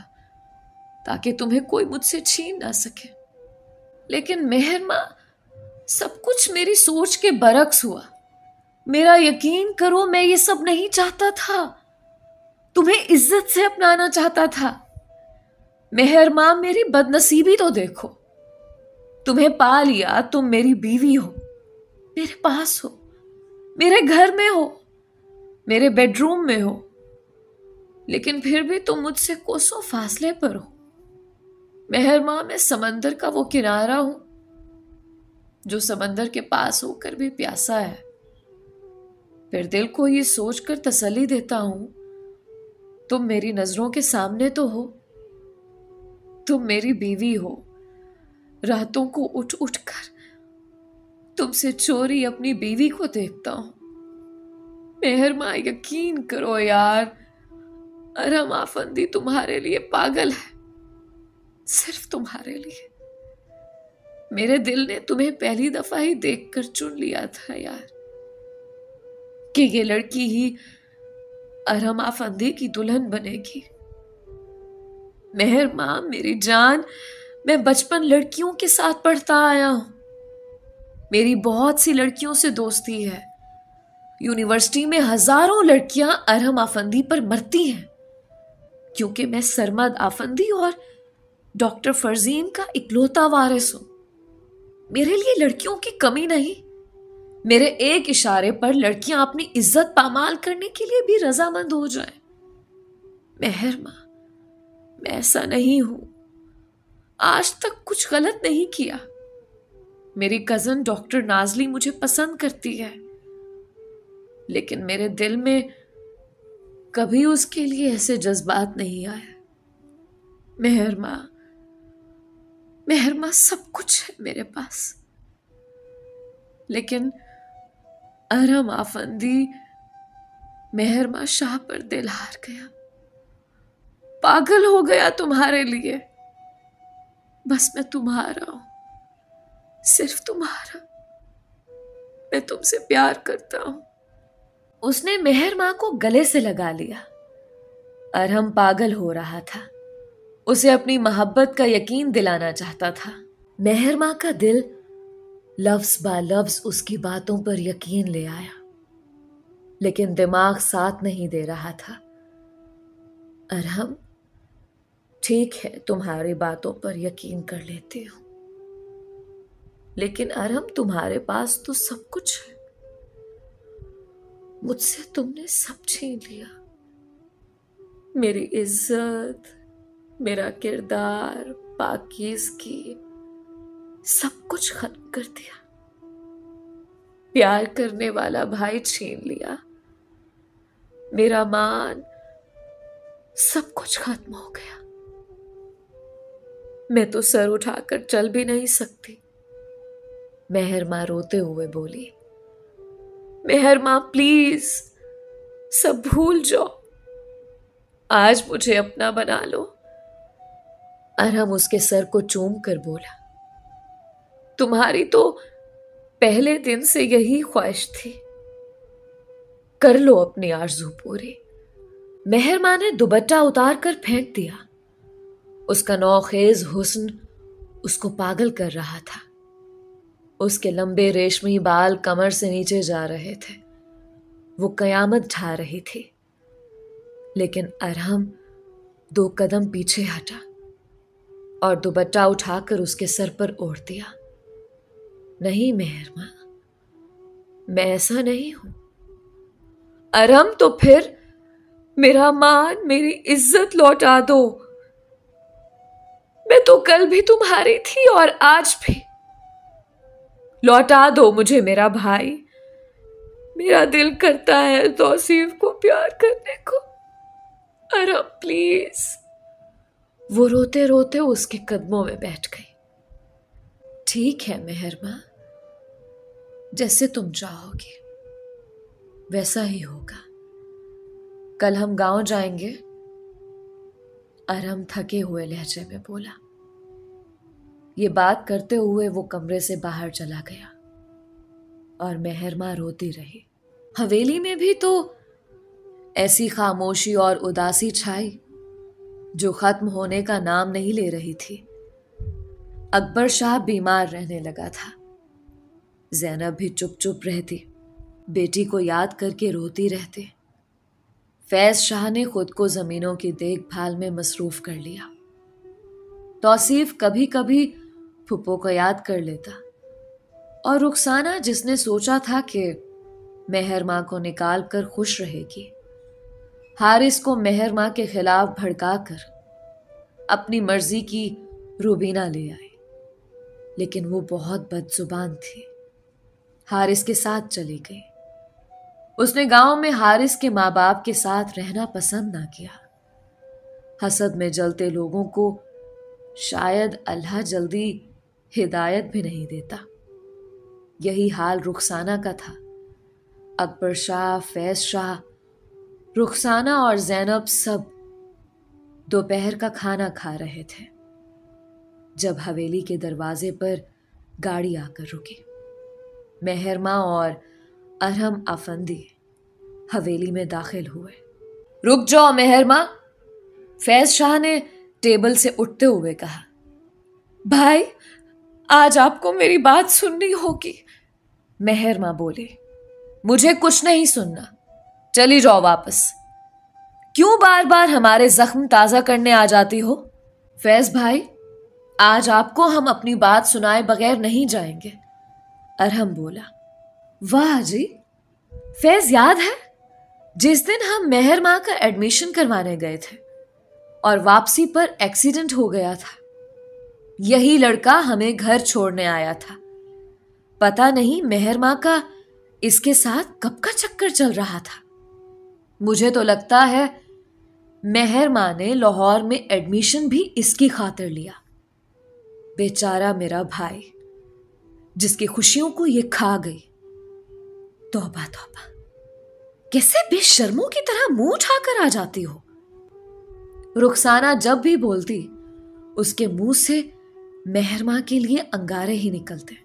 ताकि तुम्हें कोई मुझसे छीन ना सके। लेकिन मेहर माँ, सब कुछ मेरी सोच के बरक्स हुआ। मेरा यकीन करो, मैं ये सब नहीं चाहता था। तुम्हें इज्जत से अपनाना चाहता था। मेहर माँ, मेरी बदनसीबी तो देखो। तुम्हें पा लिया, तुम मेरी बीवी हो, मेरे पास हो, मेरे घर में हो, मेरे बेडरूम में हो, लेकिन फिर भी तुम मुझसे कोसों फासले पर हो। मेहर माँ, मैं समंदर का वो किनारा हूं जो समंदर के पास होकर भी प्यासा है। फिर दिल को ये सोचकर तसल्ली देता हूं, तुम मेरी नजरों के सामने तो हो, तुम मेरी बीवी हो। रातों को उठ उठ कर तुमसे चोरी अपनी बीवी को देखता हूं। मेहर माँ, यकीन करो यार, अरहम आफंदी तुम्हारे लिए पागल है, सिर्फ तुम्हारे लिए। मेरे दिल ने तुम्हें पहली दफा ही देखकर चुन लिया था यार, कि ये लड़की ही अरहम आफंदी की दुल्हन बनेगी। मेहर माँ, मेरी जान, मैं बचपन लड़कियों के साथ पढ़ता आया हूं। मेरी बहुत सी लड़कियों से दोस्ती है। यूनिवर्सिटी में हजारों लड़कियां अरहम आफंदी पर मरती हैं, क्योंकि मैं सरमद आफंदी और डॉक्टर फरजीन का इकलौता वारिस हूं। मेरे लिए लड़कियों की कमी नहीं। मेरे एक इशारे पर लड़कियां अपनी इज्जत पामाल करने के लिए भी रजामंद हो जाएं। मेहर माँ, मैं ऐसा नहीं हूं। आज तक कुछ गलत नहीं किया। मेरी कजन डॉक्टर नाजली मुझे पसंद करती है, लेकिन मेरे दिल में कभी उसके लिए ऐसे जज्बात नहीं आए। मेहर माँ, मेहर माँ, सब कुछ है मेरे पास, लेकिन अरहम आफंदी मेहर माँ शाह पर दिल हार गया। पागल हो गया तुम्हारे लिए। बस मैं तुम्हारा हूं, सिर्फ तुम्हारा। मैं तुमसे प्यार करता हूं। उसने मेहर माँ को गले से लगा लिया। अरहम पागल हो रहा था। उसे अपनी मोहब्बत का यकीन दिलाना चाहता था। मेहर माँ का दिल लफ्ज बा लफ्ज उसकी बातों पर यकीन ले आया, लेकिन दिमाग साथ नहीं दे रहा था। अरहम, ठीक है, तुम्हारी बातों पर यकीन कर लेती हूं, लेकिन अरहम तुम्हारे पास तो सब कुछ है। मुझसे तुमने सब छीन लिया, मेरी इज्जत, मेरा किरदार, पाकीज़गी, सब कुछ खत्म कर दिया। प्यार करने वाला भाई छीन लिया, मेरा मान, सब कुछ खत्म हो गया। मैं तो सर उठाकर चल भी नहीं सकती। मेहरमा रोते हुए बोली, मेहरमा प्लीज, सब भूल जाओ, आज मुझे अपना बना लो। अरहम उसके सर को चूम कर बोला, तुम्हारी तो पहले दिन से यही ख्वाहिश थी, कर लो अपनी आरज़ू पूरी। मेहरमा ने दुपट्टा उतार कर फेंक दिया। उसका नौखेज हुस्न उसको पागल कर रहा था। उसके लंबे रेशमी बाल कमर से नीचे जा रहे थे। वो कयामत ढा रही थी। लेकिन अरहम 2 कदम पीछे हटा और दुपट्टा उठाकर उसके सर पर ओढ़ दिया। नहीं मेहरमा, मैं ऐसा नहीं हूं। अरहम, तो फिर मेरा मान, मेरी इज्जत लौटा दो। मैं तो कल भी तुम्हारी थी और आज भी। लौटा दो मुझे मेरा भाई। मेरा दिल करता है तौसीफ को प्यार करने को। अरहम प्लीज। वो रोते रोते उसके कदमों में बैठ गई। ठीक है मेहरमा, जैसे तुम चाहोगे वैसा ही होगा। कल हम गांव जाएंगे, अरहम थके हुए लहजे में बोला। ये बात करते हुए वो कमरे से बाहर चला गया और मेहरमा रोती रही। हवेली में भी तो ऐसी खामोशी और उदासी छाई जो खत्म होने का नाम नहीं ले रही थी। अकबर शाह बीमार रहने लगा था। ज़ैनब भी चुप चुप रहती, बेटी को याद करके रोती रहती। फैज शाह ने खुद को जमीनों की देखभाल में मसरूफ कर लिया। तौसीफ कभी कभी फुप्पो को याद कर लेता और रुखसाना, जिसने सोचा था कि मेहरमा को निकाल कर खुश रहेगी, हारिस को मेहरमा के खिलाफ भड़काकर अपनी मर्जी की रूबीना ले आई। लेकिन वो बहुत बदजुबान थी। हारिस के साथ चली गई। उसने गांव में हारिस के माँ बाप के साथ रहना पसंद ना किया। हसद में जलते लोगों को शायद अल्लाह जल्दी हिदायत भी नहीं देता। यही हाल रुखसाना का था। अकबर शाह, फैज शाह, रुखसाना और ज़ैनब सब दोपहर का खाना खा रहे थे जब हवेली के दरवाजे पर गाड़ी आकर रुकी। मेहरमा और अरहम अफंदी हवेली में दाखिल हुए। रुक जाओ मेहरमा, फैज शाह ने टेबल से उठते हुए कहा। भाई, आज आपको मेरी बात सुननी होगी। मेहरमा बोले, मुझे कुछ नहीं सुनना, चली जाओ वापस। क्यों बार बार हमारे जख्म ताजा करने आ जाती हो? फैज भाई, आज आपको हम अपनी बात सुनाए बगैर नहीं जाएंगे। अरहम बोला। वाह जी, फैज याद है जिस दिन हम मेहरमा का एडमिशन करवाने गए थे और वापसी पर एक्सीडेंट हो गया था? यही लड़का हमें घर छोड़ने आया था। पता नहीं मेहरमा का इसके साथ कब का चक्कर चल रहा था। मुझे तो लगता है मेहरमा ने लाहौर में एडमिशन भी इसकी खातिर लिया। बेचारा मेरा भाई, जिसकी खुशियों को ये खा गई। तौबा तौबा, कैसे बेशर्मों की तरह मुंह उठाकर आ जाती हो। रुखसाना जब भी बोलती, उसके मुंह से मेहरमा के लिए अंगारे ही निकलते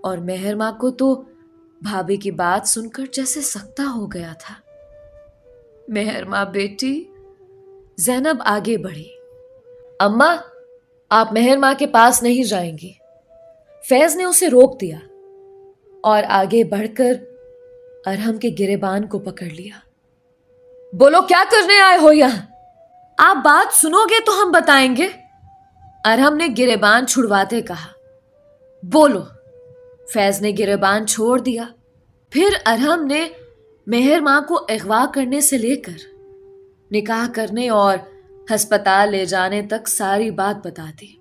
और मेहरमा को तो भाभी की बात सुनकर जैसे सकता हो गया था। मेहरमा बेटी। ज़ैनब आगे बढ़ी। अम्मा, आप मेहरमा के पास नहीं जाएंगी। फैज ने उसे रोक दिया और आगे बढ़कर अरहम के गिरेबान को पकड़ लिया। बोलो, क्या करने आए हो यहां? आप बात सुनोगे तो हम बताएंगे, अरहम ने गिरेबान छुड़वाते कहा। बोलो। फैज ने गिरेबान छोड़ दिया। फिर अरहम ने मेहर मां को अगवा करने से लेकर निकाह करने और अस्पताल ले जाने तक सारी बात बता दी।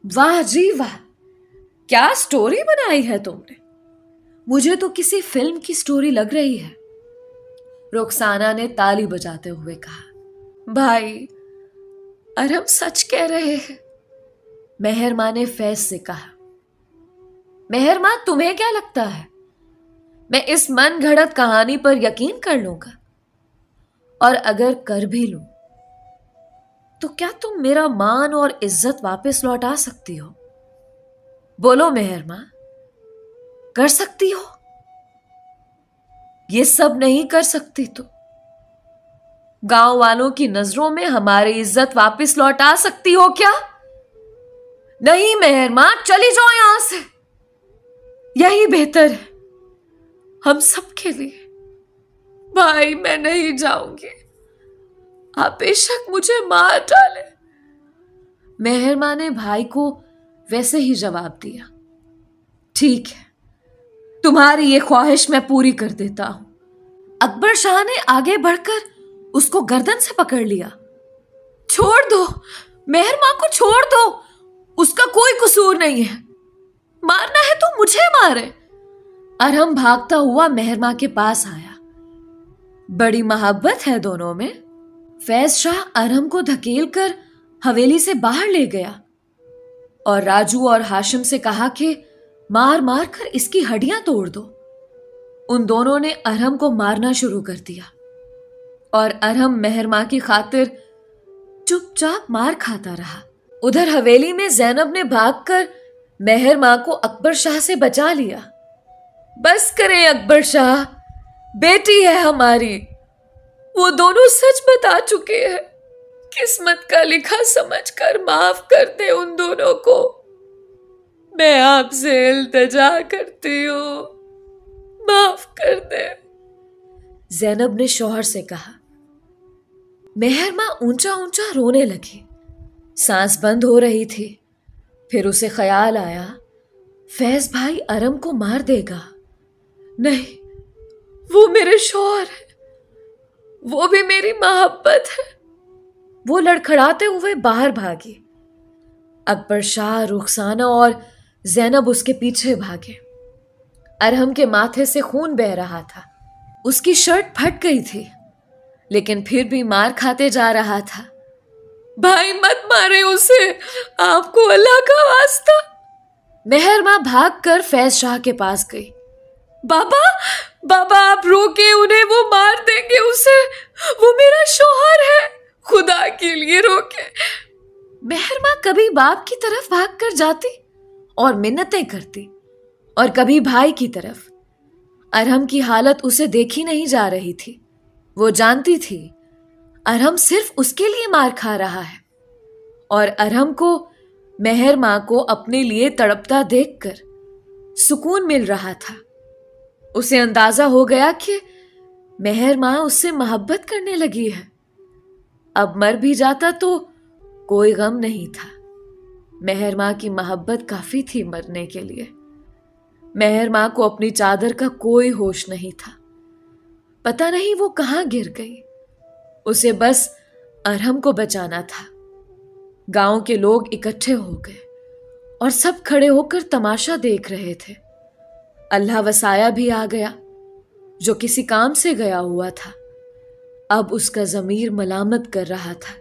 वाह जी वाह, क्या स्टोरी बनाई है तुमने, मुझे तो किसी फिल्म की स्टोरी लग रही है, रुखसाना ने ताली बजाते हुए कहा। भाई, अरहम सच कह रहे हैं, मेहर मां ने फैज से कहा। मेहर मां, तुम्हें क्या लगता है मैं इस मन घड़त कहानी पर यकीन कर लूंगा? और अगर कर भी लूं तो क्या तुम मेरा मान और इज्जत वापस लौटा सकती हो? बोलो मेहर मां, कर सकती हो? ये सब नहीं कर सकती तो गांव वालों की नजरों में हमारी इज्जत वापस लौटा सकती हो क्या? नहीं मेहर मां, चली जाओ यहां से, यही बेहतर है हम सबके लिए। भाई, मैं नहीं जाऊंगी, आप बेशक मुझे मार डाले। मेहर मां ने भाई को वैसे ही जवाब दिया। ठीक है, तुम्हारी ये ख्वाहिश मैं पूरी कर देता हूं। अकबर शाह ने आगे बढ़कर उसको गर्दन से पकड़ लिया। छोड़ दो, मेहर मां को छोड़ दो, उसका कोई कसूर नहीं है, मारना है तो मुझे मारे। अरहम भागता हुआ मेहर मां के पास आया। बड़ी मोहब्बत है दोनों में। फैज शाह अरहम को धकेल कर हवेली से बाहर ले गया और राजू और हाशिम से कहा कि मार मार कर इसकी हड्डियां तोड़ दो। उन दोनों ने अरहम को मारना शुरू कर दिया और अरहम मेहर मां की खातिर चुपचाप मार खाता रहा। उधर हवेली में जैनब ने भागकर मेहर मां को अकबर शाह से बचा लिया। बस करें अकबर शाह, बेटी है हमारी, वो दोनों सच बता चुके हैं, किस्मत का लिखा समझकर माफ कर दे उन दोनों को, मैं आपसे इल्तिजा करती हूं, माफ कर दे। जैनब ने शौहर से कहा। मेहर मां ऊंचा ऊंचा रोने लगी, सांस बंद हो रही थी। फिर उसे ख्याल आया, फैज भाई अरहम को मार देगा। नहीं, वो मेरे शौहर है, वो भी मेरी मोहब्बत है। वो लड़खड़ाते हुए बाहर भागी। अकबर शाह, रुखसाना और जैनब उसके पीछे भागे। अरहम के माथे से खून बह रहा था, उसकी शर्ट फट गई थी, लेकिन फिर भी मार खाते जा रहा था। भाई मत मारे उसे, आपको अल्लाह का वास्ता। मेहर मां भागकर फैज शाह के पास गई। बाबा, बाबा आप रोके उन्हें, वो मार देंगे उसे, वो मेरा शौहर है, खुदा के लिए रोके। मेहर मां कभी बाप की तरफ भागकर जाती और मिन्नतें करती और कभी भाई की तरफ। अरहम की हालत उसे देखी नहीं जा रही थी। वो जानती थी अरहम सिर्फ उसके लिए मार खा रहा है और अरहम को मेहर मां को अपने लिए तड़पता देखकर सुकून मिल रहा था। उसे अंदाजा हो गया कि मेहर मां उससे मोहब्बत करने लगी है। अब मर भी जाता तो कोई गम नहीं था। मेहर मां की मोहब्बत काफी थी मरने के लिए। मेहर मां को अपनी चादर का कोई होश नहीं था। पता नहीं वो कहां गिर गई। उसे बस अरहम को बचाना था। गांव के लोग इकट्ठे हो गए और सब खड़े होकर तमाशा देख रहे थे। अल्लाह वसाया भी आ गया, जो किसी काम से गया हुआ था। अब उसका ज़मीर मलामत कर रहा था।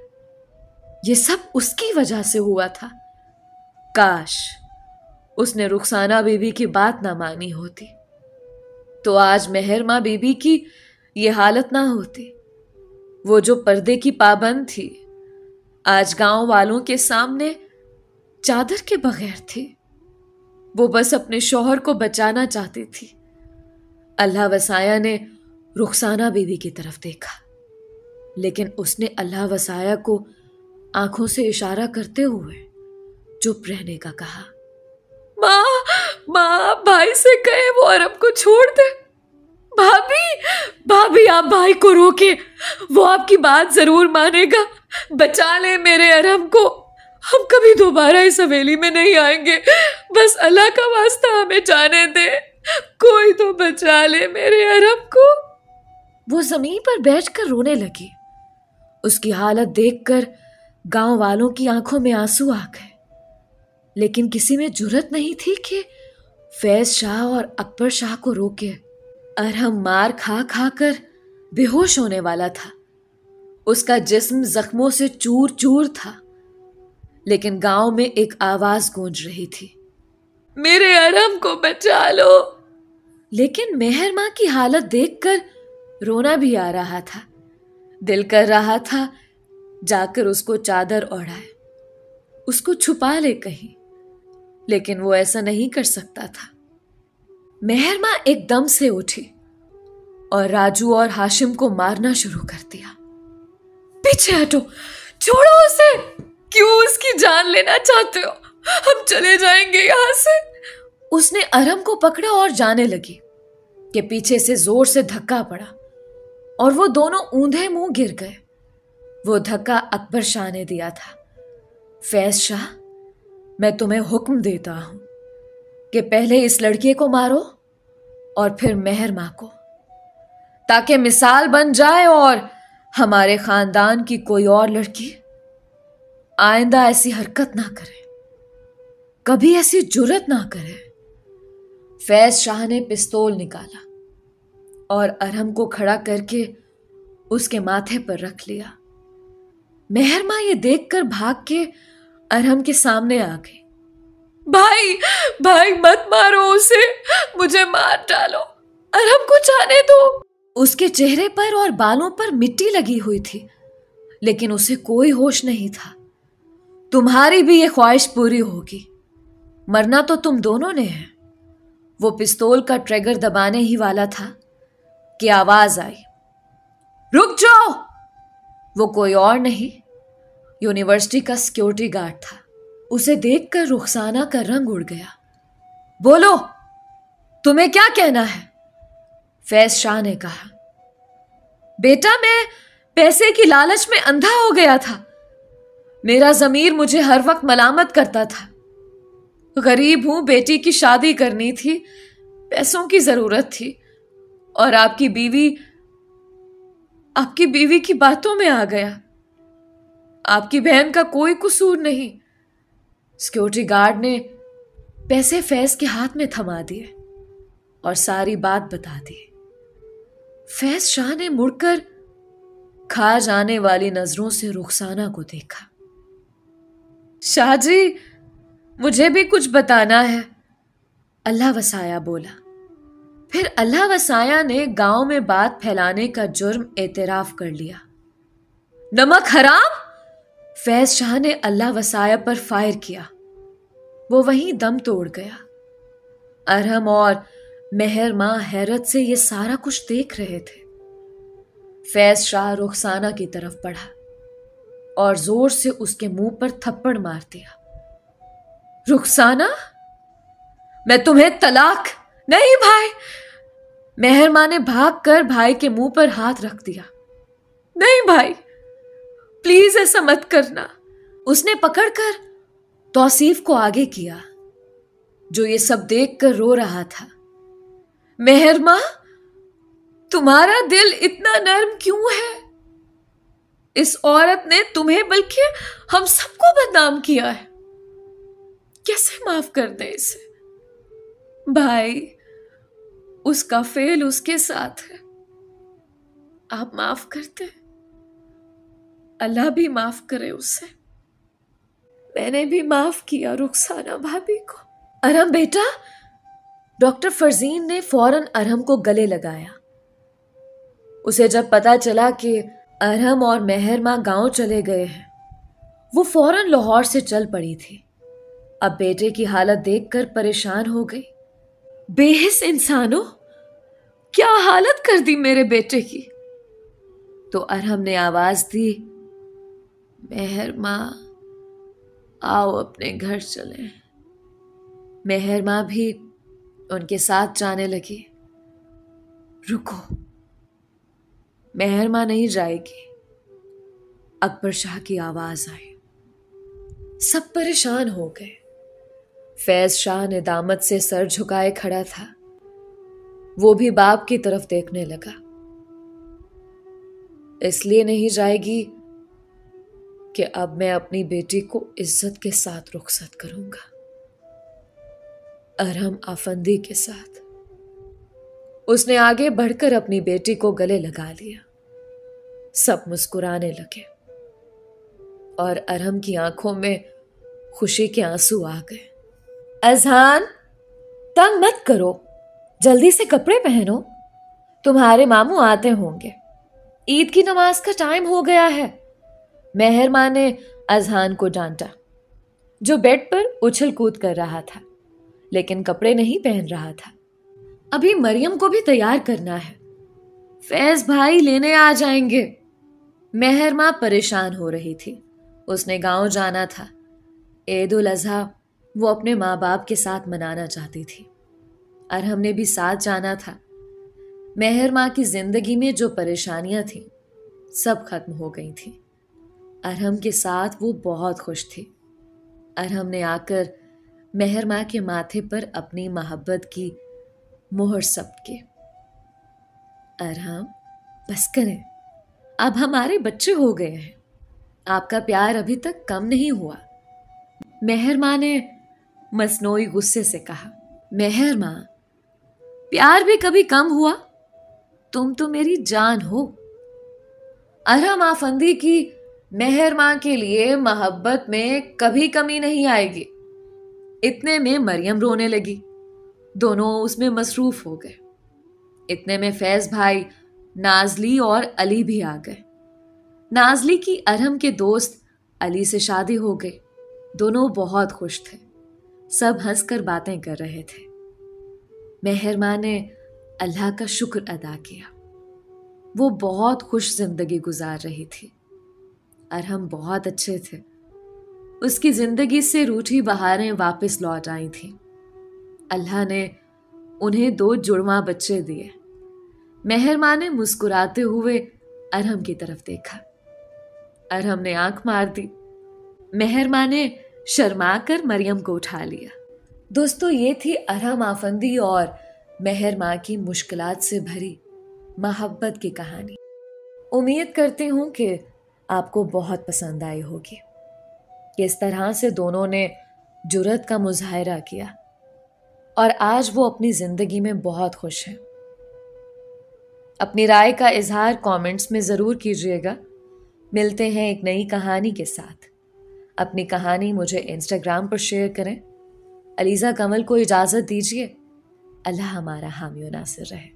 ये सब उसकी वजह से हुआ था। काश उसने रुखसाना बीबी की बात ना मानी होती तो आज मेहर मां बीबी की ये हालत ना होती। वो जो पर्दे की पाबंद थी, आज गांव वालों के सामने चादर के बगैर थी। वो बस अपने शौहर को बचाना चाहती थी। अल्लाह वसाया ने रुखसाना बीबी की तरफ देखा, लेकिन उसने अल्लाह वसाया को आंखों से इशारा करते हुए चुप रहने का कहा। माँ, माँ, भाई से कहे वो अरब को छोड़ दे। भाभी, भाभी, आप भाई को रोके, वो आपकी बात जरूर मानेगा। बचा ले मेरे अरब को, हम कभी दोबारा इस हवेली में नहीं आएंगे। बस अल्लाह का वास्ता हमें जाने दे, कोई तो बचा ले मेरे अरब को। वो जमीन पर बैठकर रोने लगी। उसकी हालत देखकर गांव वालों की आंखों में आंसू आ गए, लेकिन किसी में जुर्रत नहीं थी कि फैज शाह और अकबर शाह को रोके। अरहम मार खा खा कर बेहोश होने वाला था। उसका जिस्म जख्मों से चूर चूर था, लेकिन गांव में एक आवाज गूंज रही थी, मेरे अरहम को बचा लो। लेकिन मेहर मां की हालत देखकर रोना भी आ रहा था। दिल कर रहा था जाकर उसको चादर ओढ़ाए, उसको छुपा ले कहीं, लेकिन वो ऐसा नहीं कर सकता था। मेहर मां एकदम से उठी और राजू और हाशिम को मारना शुरू कर दिया। पीछे हटो, छोड़ो उसे, क्यों उसकी जान लेना चाहते हो? हम चले जाएंगे यहां से। उसने अरहम को पकड़ा और जाने लगी कि पीछे से जोर से धक्का पड़ा और वो दोनों ऊंधे मुंह गिर गए। वो धक्का अकबर शाह ने दिया था। फैज शाह, मैं तुम्हें हुक्म देता हूं कि पहले इस लड़के को मारो और फिर मेहर मां को, ताकि मिसाल बन जाए और हमारे खानदान की कोई और लड़की आइंदा ऐसी हरकत ना करे, कभी ऐसी जुर्रत ना करे। फैज शाह ने पिस्तौल निकाला और अरहम को खड़ा करके उसके माथे पर रख लिया। मेहर मां ये देखकर भाग के अरहम के सामने आ गई। भाई, भाई, मत मारो उसे, मुझे मार डालो, अरहम को जाने दो। उसके चेहरे पर और बालों पर मिट्टी लगी हुई थी, लेकिन उसे कोई होश नहीं था। तुम्हारी भी ये ख्वाहिश पूरी होगी, मरना तो तुम दोनों ने है। वो पिस्तौल का ट्रिगर दबाने ही वाला था कि आवाज आई, रुक जाओ। वो कोई और नहीं, यूनिवर्सिटी का सिक्योरिटी गार्ड था। उसे देखकर रुखसाना का रंग उड़ गया। बोलो, तुम्हें क्या कहना है? फैज शाह ने कहा। बेटा, मैं पैसे की लालच में अंधा हो गया था। मेरा ज़मीर मुझे हर वक्त मलामत करता था। गरीब हूं, बेटी की शादी करनी थी, पैसों की जरूरत थी, और आपकी बीवी की बातों में आ गया। आपकी बहन का कोई कसूर नहीं। सिक्योरिटी गार्ड ने पैसे फैज के हाथ में थमा दिए और सारी बात बता दी। फैज शाह ने मुड़कर खा जाने वाली नजरों से रुखसाना को देखा। शाह जी, मुझे भी कुछ बताना है, अल्लाह वसाया बोला। फिर अल्लाह वसाया ने गांव में बात फैलाने का जुर्म एतराफ कर लिया। नमक हराम! फैज शाह ने अल्लाह वसाया पर फायर किया। वो वहीं दम तोड़ गया। अरहम और मेहर मां हैरत से ये सारा कुछ देख रहे थे। फैज शाह रुखसाना की तरफ बढ़ा और जोर से उसके मुंह पर थप्पड़ मार दिया। रुखसाना, मैं तुम्हें तलाक नहीं। भाई! मेहर मां ने भागकर भाई के मुंह पर हाथ रख दिया। नहीं भाई, प्लीज ऐसा मत करना। उसने पकड़कर तौसीफ को आगे किया, जो ये सब देखकर रो रहा था। मेहर मां, तुम्हारा दिल इतना नर्म क्यों है? इस औरत ने तुम्हें बल्कि हम सबको बदनाम किया है। कैसे माफ कर दे इसे? भाई, उसका फेल उसके साथ है। आप माफ करते, अल्लाह भी माफ करे उसे। मैंने भी माफ किया रुखसाना भाभी को। अरहम बेटा, डॉक्टर फरजीन ने फौरन अरहम को गले लगाया। उसे जब पता चला कि अरहम और मेहर मां गांव चले गए हैं, वो फौरन लाहौर से चल पड़ी थी। अब बेटे की हालत देखकर परेशान हो गई। बेहिस इंसानों, क्या हालत कर दी मेरे बेटे की। तो अरहम ने आवाज दी, मेहर मां, आओ अपने घर चलें। मेहर माँ भी उनके साथ जाने लगी। रुको, मेहर माँ नहीं जाएगी, अकबर शाह की आवाज आई। सब परेशान हो गए। फैज शाह निदामत से सर झुकाए खड़ा था। वो भी बाप की तरफ देखने लगा। इसलिए नहीं जाएगी कि अब मैं अपनी बेटी को इज्जत के साथ रुखसत करूंगा, अरहम आफंदी के साथ। उसने आगे बढ़कर अपनी बेटी को गले लगा लिया। सब मुस्कुराने लगे और अरहम की आंखों में खुशी के आंसू आ गए। अजहान, तंग मत करो, जल्दी से कपड़े पहनो, तुम्हारे मामू आते होंगे। ईद की नमाज का टाइम हो गया है। मेहर माँ ने अजहान को डांटा, जो बेड पर उछल कूद कर रहा था लेकिन कपड़े नहीं पहन रहा था। अभी मरियम को भी तैयार करना है, फैज भाई लेने आ जाएंगे। मेहर माँ परेशान हो रही थी। उसने गांव जाना था। ईद उल अजहा वो अपने माँ बाप के साथ मनाना चाहती थी। अरहम ने भी साथ जाना था। मेहर माँ की जिंदगी में जो परेशानियां थीं सब खत्म हो गई थी। अरहम के साथ वो बहुत खुश थी। अरहम ने आकर मेहर माँ के माथे पर अपनी मोहब्बत की मोहर सब्त की। अरहम, बस करें, अब हमारे बच्चे हो गए हैं, आपका प्यार अभी तक कम नहीं हुआ। मेहर माँ ने मसनोई गुस्से से कहा। मेहर माँ, प्यार भी कभी कम हुआ? तुम तो मेरी जान हो। अरहम आफंदी की मेहर माँ के लिए मोहब्बत में कभी कमी नहीं आएगी। इतने में मरियम रोने लगी। दोनों उसमें मसरूफ हो गए। इतने में फैज भाई, नाजली और अली भी आ गए। नाजली की अरहम के दोस्त अली से शादी हो गई। दोनों बहुत खुश थे। सब हंसकर बातें कर रहे थे। मेहर माँ ने अल्लाह का शुक्र अदा किया। वो बहुत खुश जिंदगी गुजार रही थी। अरहम बहुत अच्छे थे। उसकी जिंदगी से रूठी बहारें वापस लौट आई थीं। अल्लाह ने उन्हें 2 जुड़वा बच्चे दिए। मेहर माँ ने मुस्कुराते हुए अरहम की तरफ देखा। अरहम ने आंख मार दी। मेहर माँ ने शर्मा कर मरियम को उठा लिया। दोस्तों, ये थी अरहम आफंदी और मेहर माँ की मुश्किलात से भरी मोहब्बत की कहानी। उम्मीद करती हूँ कि आपको बहुत पसंद आई होगी। किस तरह से दोनों ने जुर्रत का मुजाहरा किया और आज वो अपनी जिंदगी में बहुत खुश हैं। अपनी राय का इजहार कमेंट्स में ज़रूर कीजिएगा। मिलते हैं एक नई कहानी के साथ। अपनी कहानी मुझे इंस्टाग्राम पर शेयर करें। अलीज़ा कमल को इजाज़त दीजिए। अल्लाह हमारा हामी व नासिर रहे।